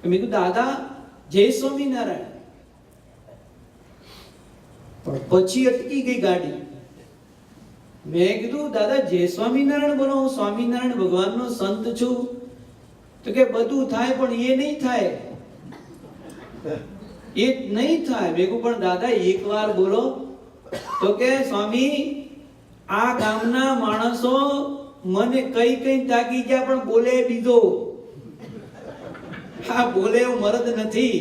મેં કીધું દાદા જય સ્વામિનારાયણ. પણ પછી અટકી ગઈ ગાડી. મેં કીધું દાદા જય સ્વામિનારાયણ બોલો, હું સ્વામિનારાયણ ભગવાનનો સંત છું. તો કે બધું થાય પણ એ નહીં થાય, એ નહીં થાય. મેં કહ્યું પણ દાદા એકવાર બોલો. તો કે સ્વામી આ ગામના માણસો મને કઈ કઈ તાકી ગયા પણ બોલે બીજો. હા બોલે એવું મરદ નથી.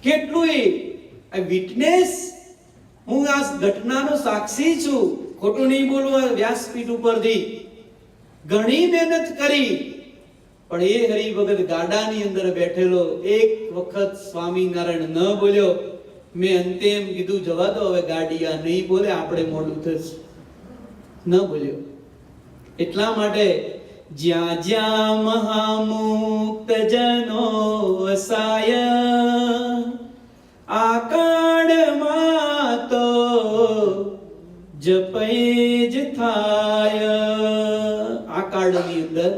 કેટલું એ વિટનેસ, હું આ ઘટનાનો સાક્ષી છું, ખોટું નહીં બોલવું. વ્યાસપીઠ ઉપરથી ઘણી મહેનત કરી, પણ એ હરિભગત ગાડાની અંદર બેઠેલો એક વખત સ્વામિનારાયણ ન બોલ્યો. મેં અંતે એમ કીધું જવા દો હવે, ગાડી આ નહીં બોલે આપણે મોડું થશે. ન બોલ્યો. એટલા માટે જ્યાં જ્યાં મહામુક્ત જનો વસાય, આ કાળમાં તો જપે જ થાય. આ કાળની અંદર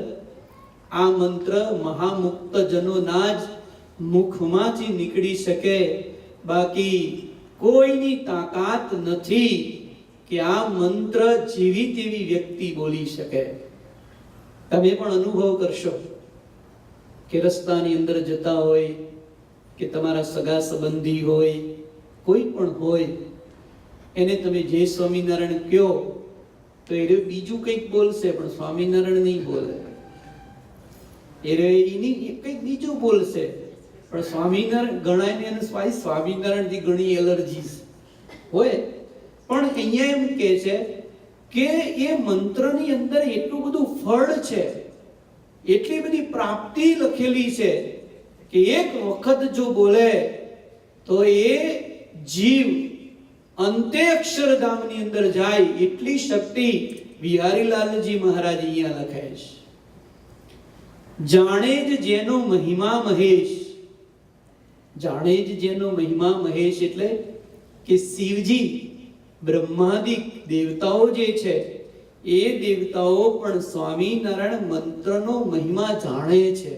આ મંત્ર મહામુક્ત જનોના જ મુખમાંથી નીકળી શકે, બાકી કોઈની તાકાત નથી કે આ મંત્ર જેવી તેવી વ્યક્તિ બોલી શકે. તમે પણ અનુભવ કરશો કે રસ્તાની અંદર જતા હોય કે તમારા સગા સંબંધી હોય, કોઈ પણ હોય, એને તમે જય સ્વામિનારાયણ કહો તો એ બીજું કંઈક બોલશે પણ સ્વામિનારાયણ નહીં બોલે. કંઈક બીજું બોલશે પણ સ્વામિનારાયણ ગણાયને એને સ્વામિનારાયણથી ઘણી એલર્જી હોય. પણ અહીંયા એમ કહે છે કે એ મંત્રની અંદર એટલું બધું ફળ છે, એટલી બધી પ્રાપ્તિ લખેલી છે કે એક વખત જો બોલે તો એ જીવ અંતે અક્ષરધામની અંદર જાય. એટલી શક્તિ બિહારીલાલજી મહારાજ અહીંયા લખે છે. જાણે જ જેનો મહિમા મહેશ. જાણે જ જેનો મહિમા મહેશ એટલે કે શિવજી બ્રહ્માદિક દેવતાઓ જે છે એ દેવતાઓ પણ સ્વામિનારાયણ મંત્રનો મહિમા જાણે છે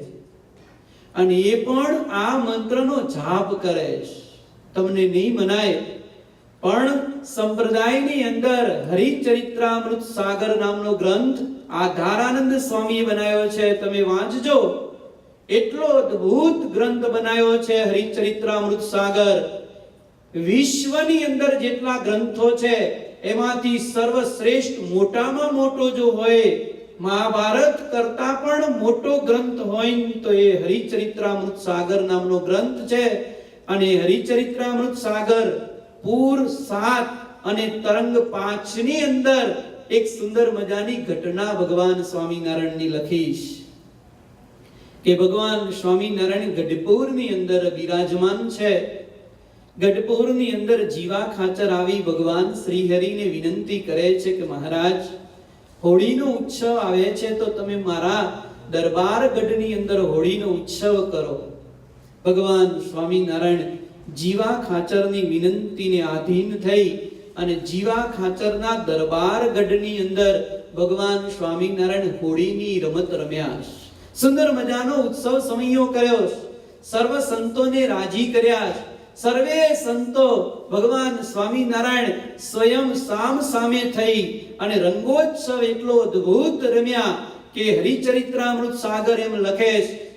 અને એ પણ આ મંત્રનો જાપ કરે છે. તમને નહીં મનાય પણ સંપ્રદાયની અંદર હરિચરિત્રામૃત સાગર નામનો ગ્રંથ આધારાનંદ સ્વામીએ બનાવ્યો છે. તમે વાંચજો, એટલો અદ્ભુત ગ્રંથ બનાવ્યો છે હરિચરિત્રામૃત સાગર. વિશ્વની અંદર જેટલા ગ્રંથો છે એમાંથી સર્વશ્રેષ્ઠ મોટામાં મોટો જો હોય, મહાભારત કરતા પણ મોટો ગ્રંથ હોય તો એ હરિચરિત્રામૃત સાગર નામનો ગ્રંથ છે. અને હરિચરિત્રામૃત સાગર પૂર 7 અને તરંગ 5 ની અંદર એક સુંદર મજાની ઘટના ભગવાન સ્વામિનારાયણની લખીશ કે ભગવાન સ્વામિનારાયણ ગઢપુરની અંદર બિરાજમાન છે. ગઢપુરની અંદર જીવા ખાચર આવી ભગવાન શ્રી હરિને વિનંતી કરે છે કે મહારાજ, હોળીનો ઉત્સવ આવે છે તો તમે મારા દરબાર ગઢની અંદર હોળીનો ઉત્સવ કરો. ભગવાન સ્વામિનારાયણ જીવા ખાચરની વિનંતીને આધીન થઈ અને જીવા ખાચરના દરબાર ગઢની અંદર ભગવાન સ્વામિનારાયણ હોળીની રમત રમ્યા. સુંદર મજાનો ઉત્સવ સમયો કર્યો છે. સર્વ સંતોને રાજી કર્યા છે. સર્વે સંતો ભગવાન સ્વામિનારાયણ સ્વયં સામ સામે થઈ અને રંગોત્સવ એટલો અદ્ભુત રમ્યા કે હરિચરિત્રામૃત સાગર એમ લખે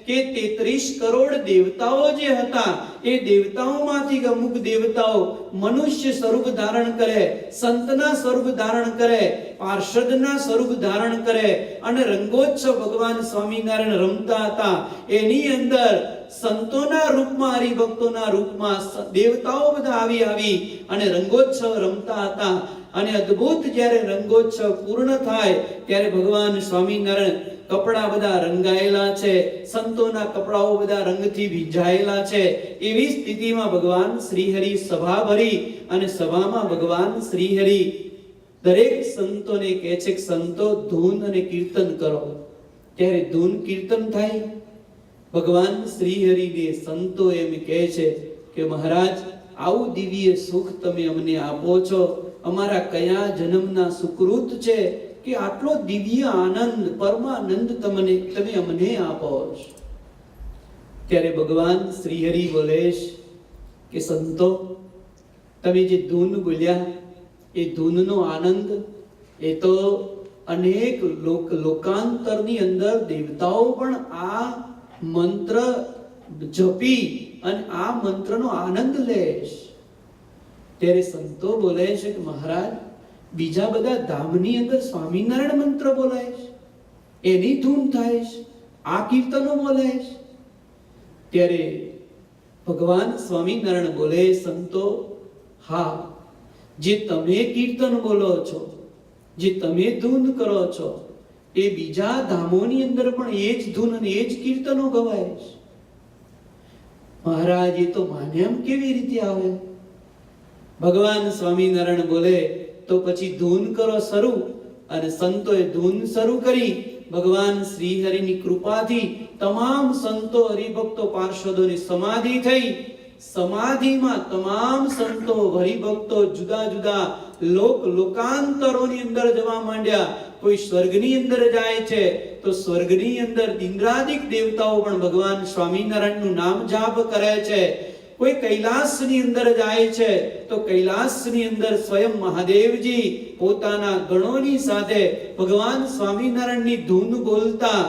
છે કે 33 કરોડ દેવતાઓ જે હતા એ દેવતાઓમાંથી અમુક દેવતાઓ મનુષ્ય સ્વરૂપ ધારણ કરે, સંતના સ્વરૂપ ધારણ કરે, પાર્ષદના સ્વરૂપ ધારણ કરે અને રંગોત્સવ ભગવાન સ્વામિનારાયણ રમતા હતા. એની અંદર સંતોના રૂપમાં, હરિભક્તોના રૂપમાં દેવતાઓ બધા આવી અને રંગોત્સવ રમતા હતા. અને અદ્ભુત જ્યારે રંગોત્સવ પૂર્ણ થાય ત્યારે ભગવાન સ્વામિનારાયણ કપડા બધા રંગાયેલા છે, સંતોના કપડાઓ બધા રંગથી ભીંજાયેલા છે. એવી સ્થિતિમાં ભગવાન શ્રીહરિ સભા ભરી અને સભામાં ભગવાન શ્રીહરિ દરેક સંતોને કહે છે કે સંતો ધૂન અને કીર્તન કરો. ત્યારે ધૂન કીર્તન થાય. ભગવાન શ્રીહરિને સંતો એમ કહે છે કે મહારાજ, આવું દિવ્ય સુખ તમે અમને આપો છો. અમારા કયા જન્મના સુકૃત છે કે આટલો દિવ્ય આનંદ, પરમાનંદ તમે અમને આપો છો. ત્યારે ભગવાન શ્રીહરિ બોલે કે સંતો, તમે જે ધૂન બોલ્યા એ ધૂનનો આનંદ એ તો અનેક લોકાંતરની અંદર દેવતાઓ પણ આ મંત્ર જપી અને આ મંત્રનો આનંદ લે. ત્યારે સંતો બોલે છે કે મહારાજ, બીજા બધા ધામની અંદર સ્વામિનારાયણ મંત્ર બોલાય છે, એની ધૂન થાય છે, આ કીર્તનો બોલાય છે. ત્યારે ભગવાન સ્વામિનારાયણ બોલે, સંતો, હા, જે તમે કીર્તન બોલો છો, જે તમે ધૂન કરો છો, એ બીજા ધામોની અંદર પણ એ જ ધૂન અને એ જ કીર્તનો ગવાય છે. મહારાજ, એ તો માન્યમ કેવી રીતે આવે? ભગવાન સ્વામિનારાયણ બોલે, તો પછી ધૂન કરો શરૂ. અને સંતોએ ધૂન શરૂ કરી. ભગવાન શ્રીહરિની કૃપાથી તમામ સંતો, હરિભક્તો, પાર્ષદોની સમાધિ થઈ. સમાધિમાં તમામ સંતો, હરિભક્તો જુદા જુદા લોકાંતરોની અંદર જવા માંડ્યા. કોઈ સ્વર્ગની અંદર જાય છે તો સ્વર્ગની અંદર ઇન્દ્રાદિક દેવતાઓ પણ ભગવાન સ્વામિનારાયણનું નામ જાપ કરે છે. કોઈ કૈલાસની અંદર જાય છે તો કૈલાસની અંદર સ્વયં મહાદેવજી પોતાના ગણોની સાથે ભગવાન સ્વામિનારાયણની ધૂન બોલતા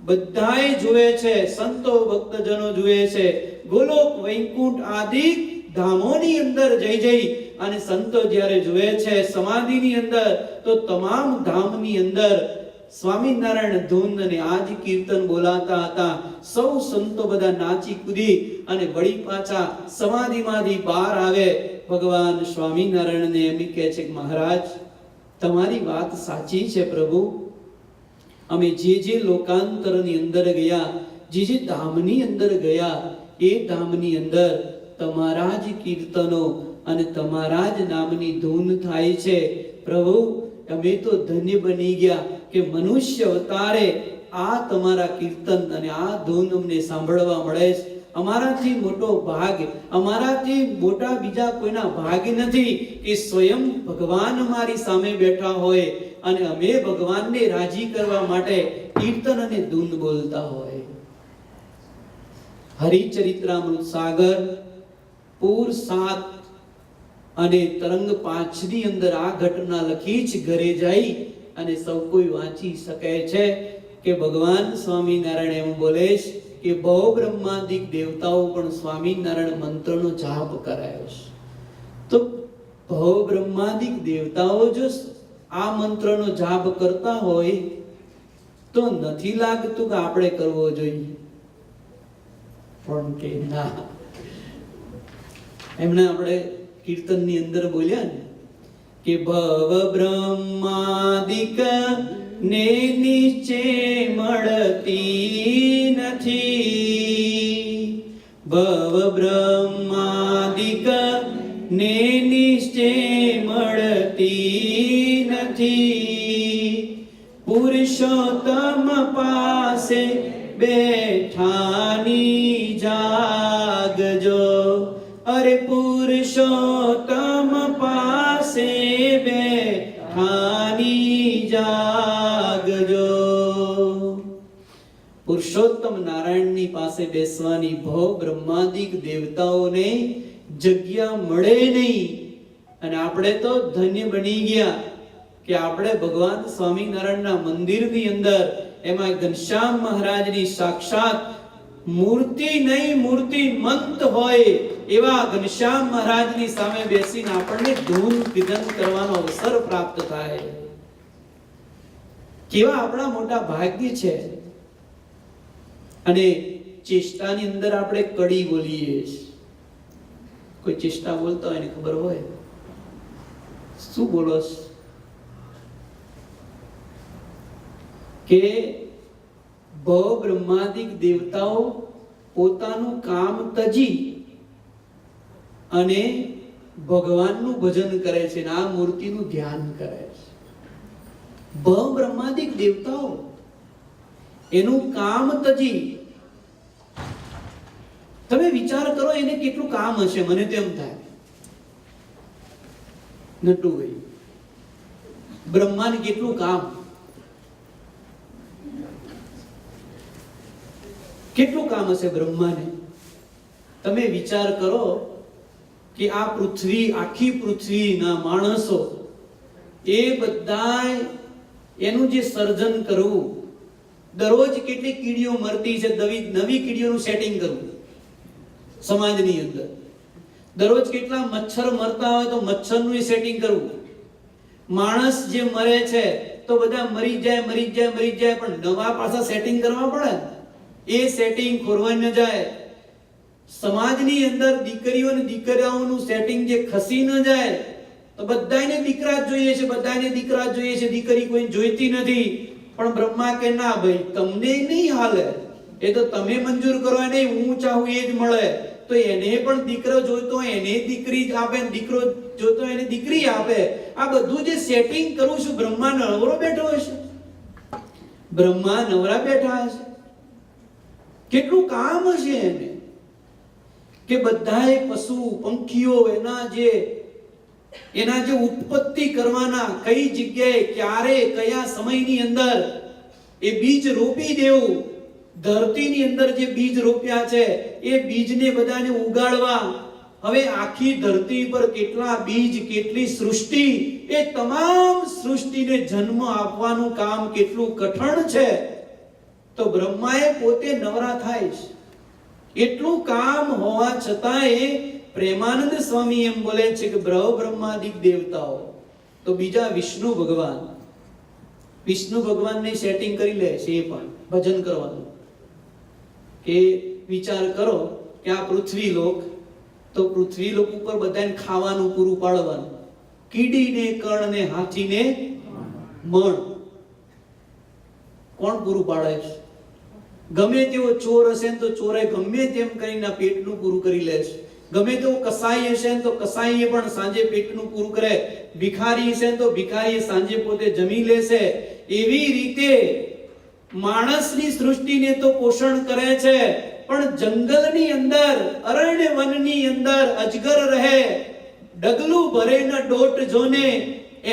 બધાય જુએ છે. સંતો ભક્તજનો જુએ છે. ગોલોક, વૈકુંઠ આદિ ધામોની અંદર જઈ અને સંતો જ્યારે જુએ છે સમાધિની અંદર, તો તમામ ધામની અંદર સ્વામિનારાયણ ધૂન અને આજ કીર્તન બોલાતા હતા. સૌ સંતો બધા નાચી કૂદી અને વળી પાછા સમાધિમાંથી બહાર આવે. ભગવાન સ્વામિનારાયણને એમ કહે છે કે મહારાજ, તમારી વાત સાચી છે પ્રભુ. અમે જે લોકાંતરની અંદર ગયા, જે ધામની અંદર ગયા, એ ધામની અંદર તમારા જ કીર્તનો અને તમારા જ નામની ધૂન થાય છે. પ્રભુ, અમે તો ધન્ય બની ગયા કે મનુષ્ય અવતારે આ તમારા કીર્તન અને આ ધૂન અમને સાંભળવા મળે છે. અમારાથી મોટો ભાગ, અમારાથી મોટા બીજા કોઈના ભાગ નથી કે સ્વયં ભગવાન અમારી સામે બેઠા હોય અને અમે ભગવાનને રાજી કરવા માટે કીર્તન અને ધૂન બોલતા હોય. હરિચરિત્રામૃત સાગર પૂર 7 અને તરંગ 5 ની અંદર આ ઘટના લખી જ ઘરે જઈ અને સૌ કોઈ વાંચી શકે છે કે ભગવાન સ્વામિનારાયણ એમ બોલે કે બહુ બ્રહ્માંડિક દેવતાઓ પણ સ્વામિનારાયણ મંત્રનો જાપ કરાયો છે. તો બહુ બ્રહ્માંડિક દેવતાઓ જો આ મંત્રનો જાપ કરતા હોય તો નથી લાગતું કે આપણે કરવો જોઈએ. પણ કે ના, એમણે આપણે કીર્તનની અંદર બોલ્યા ને કે ભવ બ્રહ્માદિક ને નીચે મળતી નથી, ભવ બ્રહ્માદિક ને નીચે મળતી નથી. પુરુષોત્તમ પાસે બેઠાની જાગજો, અરે પુરુષોત્તમ પાસે બેઠાની જાગજો. પુરુષોત્તમ નારાયણની પાસે બેસવાની ભવ બ્રહ્માદિક દેવતાઓને જગ્યા મળે નહીં. અને આપણે તો ધન્ય બની ગયા કે આપણે ભગવાન સ્વામિનારાયણના મંદિરની અંદર એમાં ઘનશ્યામ મહારાજની સાક્ષાત મૂર્તિ નહીં મૂર્તિમંત હોય એવા ઘનશ્યામ મહારાજની સામે બેસીને આપણને ધૂન કીર્તન કરવાનો અવસર પ્રાપ્ત થાય. કેવા આપણા મોટા ભાગ્ય છે. અને ચેષ્ટાની અંદર આપણે કડી બોલીએ. કોઈ ચેષ્ટા બોલતો હોય ને ખબર હોય શું બોલો કે ભવ બ્રહ્માદિક દેવતાઓ પોતાનું કામ તજી અને ભગવાનનું ભજન કરે છે અને આ મૂર્તિનું ધ્યાન કરે છે. ભવ બ્રહ્માદિક દેવતાઓ એનું કામ તજી. તમે વિચાર કરો એને કેટલું કામ હશે. મને તેમ થાય નટુભાઈ બ્રહ્માને કેટલું કામ, કેટલું કામ હશે બ્રહ્માને. તમે વિચાર કરો કે આ પૃથ્વી, આખી પૃથ્વીના માણસો એ બધા એનું જે સર્જન કરવું, દરરોજ કેટલી કીડીઓ મરતી છે, નવી કીડીઓનું સેટિંગ કરવું સમાજની અંદર. દરરોજ કેટલા મચ્છર મરતા હોય તો મચ્છરનું સેટિંગ કરવું. માણસ જે મરે છે તો બધા મરી જાય પણ નવા પાછા સેટિંગ કરવા પડે. એ સેટિંગ ખોરવાઈ ન જાય. સમાજની અંદર દીકરીઓ અને દીકરાઓનું સેટિંગ જે ખસી ન જાય. તો બધાને દીકરા જ જોઈએ છે, બધાને દીકરા જ જોઈએ છે, દીકરી કોઈ જોઈતી નથી. પણ બ્રહ્મા કે ના ભાઈ, તમને નહીં હાલે, એ તો તમે મંજૂર કરો નહીં, હું ચાહું એ જ મળે. તો એને પણ દીકરો જોઈતો હોય એને દીકરી જ આપે, દીકરો જોઈતો હોય એને દીકરી આપે. આ બધું જે સેટિંગ કરું છું, બ્રહ્મા નવરો બેઠો હશે, બ્રહ્મા નવરા બેઠા હશે. કેટલું કામ હશે એને કે બધાએ પશુ પંખીઓ એના જે ઉત્પત્તિ કરવાના, કઈ જગ્યાએ ક્યારે કયા સમયની અંદર એ બીજ રોપી દેવું. ધરતીની અંદર જે બીજ રોપ્યા છે એ બીજને બધાને ઉગાડવા. હવે આખી ધરતી પર કેટલા બીજ, કેટલી સૃષ્ટિ, એ તમામ સૃષ્ટિને જન્મ આપવાનું કામ કેટલું કઠણ છે. તો બ્રહ્માએ પોતે નવરા થાય છે. એટલું કામ હોવા છતાંય પ્રેમાનંદ સ્વામી એમ બોલે છે કે બ્રહ્માદિક દેવતાઓ તો બીજા વિષ્ણુ ભગવાનને સેટિંગ કરી લે છે. એ પણ ભજન કરવાનું. કે વિચાર કરો કે આ પૃથ્વીલોક, તો પૃથ્વીલોક ઉપર બધાને ખાવાનું પૂરું પાડવાનું. કીડીને કણ ને હાથીને મણ કોણ પૂરું પાડે છે? ગમે તેવો ચોર હશે તો ચોરે ગમે તેમ કરીને પેટનું પૂરું કરી લે છે. ગમે તેવો કસાઈ હશે તો કસાઈએ પણ સાંજે પેટનું પૂરું કરે. ભિખારી હશે તો ભિખારી સાંજે પોતે જમી લેશે. એવી રીતે માણસની સૃષ્ટિને તો પોષણ કરે છે, પણ જંગલની અંદર, અરણ્ય વનની અંદર અજગર રહે, ડગલું ભરે ન ડોટ જોને,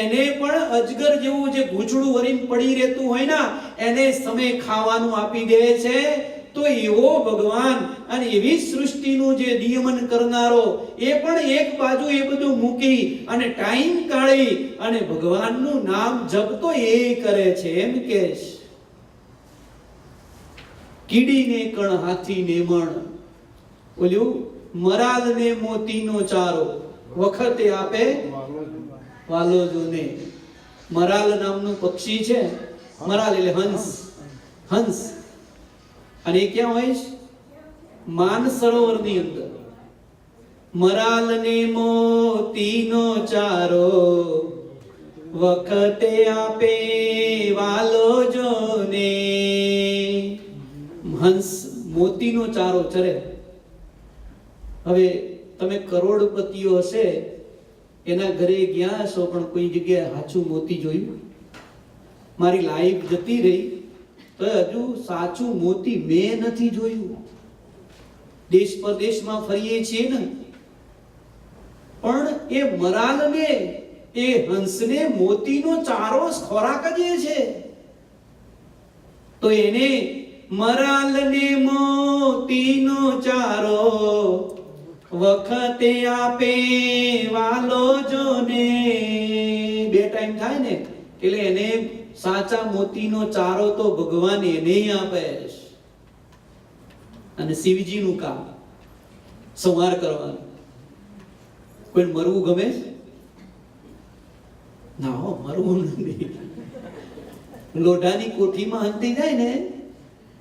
એને પણ અજગર જેવું જે ગૂંચળું વરીને પડી રહેતું હોય ને એને સમય ખાવાનું આપી દે છે. તો એવો ભગવાન અને એવી સૃષ્ટિનું જે નિયમન કરનારો એ પણ એક બાજુ એ બધું મૂકી અને ટાઈમ કાઢી અને ભગવાનનું નામ જપતો એ કરે છે. એમ કે કીડીને કણ હાથીને મણ, ઓલું મરાલને મોતીનો ચારો વખતે આપે વાલો જોને. મરાલ નામનું પક્ષી છે. મરાલ એટલે હંસ. અને એ ક્યાં હોય છે? માન સરોવરની અંદર. મરાલને મોતીનો ચારો વખતે આપે વાલો જોને. હંસ મોતીનો ચારો ચરે. હવે તમે કરોડપતિઓ હશે એના ઘરે ગયા છો, પણ કોઈ જગ્યાએ સાચું મોતી જોયું? મારી લાઈફ જતી રહી તો હજુ સાચું મોતી મેં નથી જોયું. દેશ પરદેશમાં ફરીએ છીએ ને, પણ એ મરાલને, એ હંસને મોતીનો ચારો ખોરાક જ છે. તો એને મરાલ ને મોતીનો ચારો વખતે આપે વાલો જોને. બે ટાઈમ થાય ને એટલે એને સાચા મોતીનો ચારો તો ભગવાન એને આપે છે. અને શિવજીનું કામ સંહાર કરવાનું. કોઈ મરવું ગમે છે? ના હો, મરવું નથી. લોઢાની કોઠીમાં હંતી જાય ને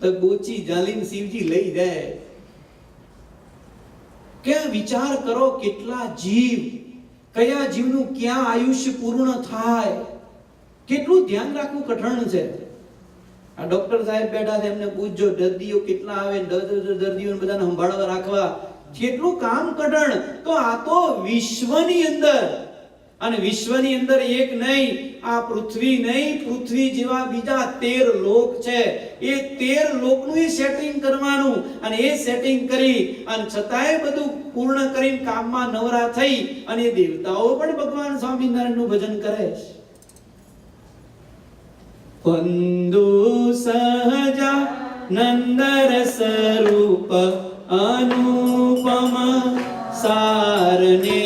તો બોચી જાલીને શિવજી લઈ જાય. કે વિચાર કરો કેટલા જીવ, કયા જીવનું ક્યાં આયુષ્ય પૂર્ણ થાય, કેટલું ધ્યાન રાખવું કઠણ છે. આ ડોક્ટર સાહેબ બેઠા છે, એમને પૂછજો દર્દીઓ કેટલા આવે, દર્દીઓને બધાને સંભાળવા રાખવા કેટલું કામ કઠણ. તો આ તો વિશ્વની અંદર, અને વિશ્વની અંદર એક નહીં, આ પૃથ્વી નહીં, પૃથ્વી જેવા બીજા 13 લોક છે. એ 13 લોકનું સેટિંગ કરવાનું, અને એ સેટિંગ કરી અને છતાંય બધું પૂર્ણ કરીને કામમાં નવરા થઈ અને એ દેવતાઓ પણ ભગવાન સ્વામિનારાયણનું ભજન કરે છે. વંદુ સહજા નંદર સ્વરૂપ અનુપમ સારને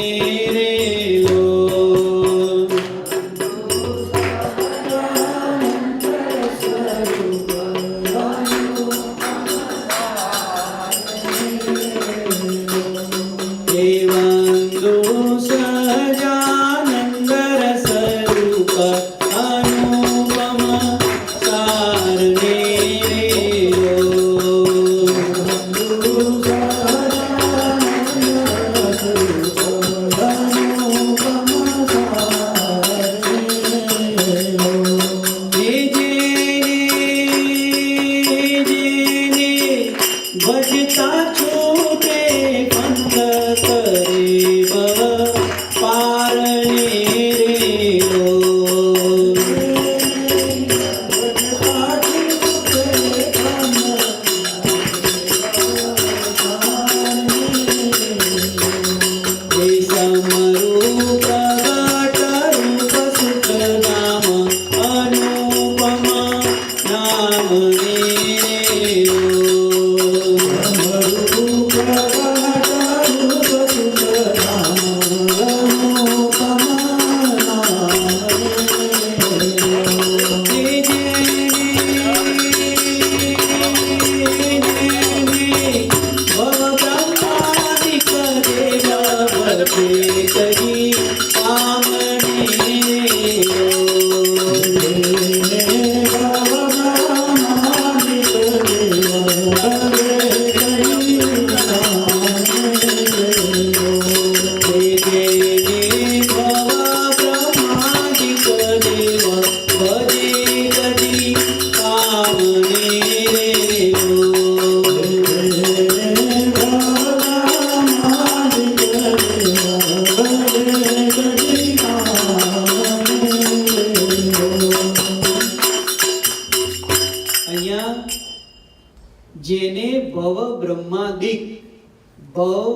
રે લો. જેને ભવ બ્રહ્માદિક, ભવ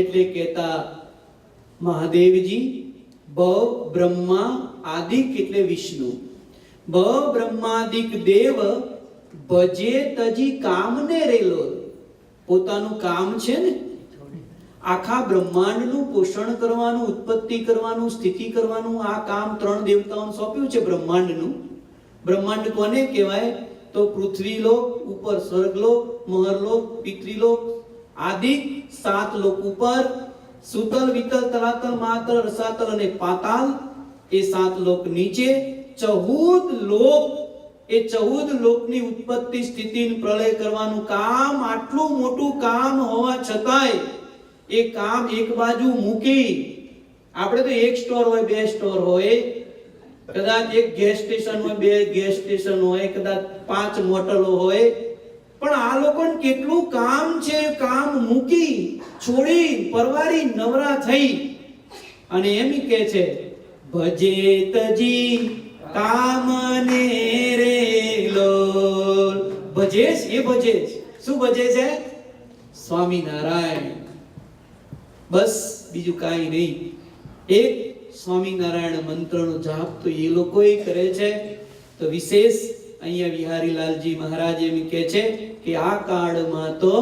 એટલે કહેતા મહાદેવજી, ભવ બ્રહ્મા, આદિક એટલે વિષ્ણુ. ભવ બ્રહ્માદિક દેવ ભજે તજી કામને રેલો. પોતાનું કામ છે ને, આખા બ્રહ્માંડનું પોષણ કરવાનું, ઉત્પત્તિ કરવાનું, સ્થિતિ કરવાનું, આ કામ 3 દેવતાઓને સોંપ્યું છે બ્રહ્માંડનું. બ્રહ્માંડ કોને કહેવાય? તો પૃથ્વીલોક, ઉપર સ્વર્ગલોક, મહરલોક, પિતૃલોક, આદિક 7 લોક ઉપર, સુતલ, વિતલ, તલાતલ, માતલ, રસાતલ અને પાતાલ, એ 7 લોક નીચે, 14 લોક. એ 14 લોકની ઉત્પત્તિ, સ્થિતિ, પ્રલય કરવાનું કામ. આટલું મોટું કામ હોવા છતાંય એ કામ એક બાજુ મૂકી, આપણે તો એક સ્ટોર હોય, 2 સ્ટોર હોય, કદાચ એક ગેસ સ્ટેશન હોય, 2 ગેસ સ્ટેશન હોય, કદાચ 5 મોટલો હોય, પણ આ લોકોને કેટલું કામ છે. કામ મૂકી, છોડી, પરવારી, નવરા થઈ અને એમ કહે છે, ભજે તજી કામને રે લો. ભજે એ ભજે શું ભજે છે? સ્વામિનારાયણ. બસ બીજું કાંઈ નહીં. એક સ્વામિનારાયણ મંત્રનો જાપ તો એ લોકોએ કરે છે. તો વિશેષ અહીંયા વિહારીલાલજી મહારાજ એમ કહે છે કે આ કાળમાં તો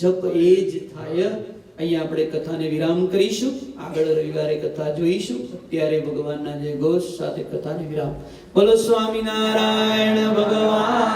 જપ એ જ થાય. અહીંયા આપણે કથાને વિરામ કરીશું. આગળ રવિવારે કથા જોઈશું. અત્યારે ભગવાનના જય ઘોષ સાથે કથાને વિરામ. બોલો સ્વામિનારાયણ ભગવાનની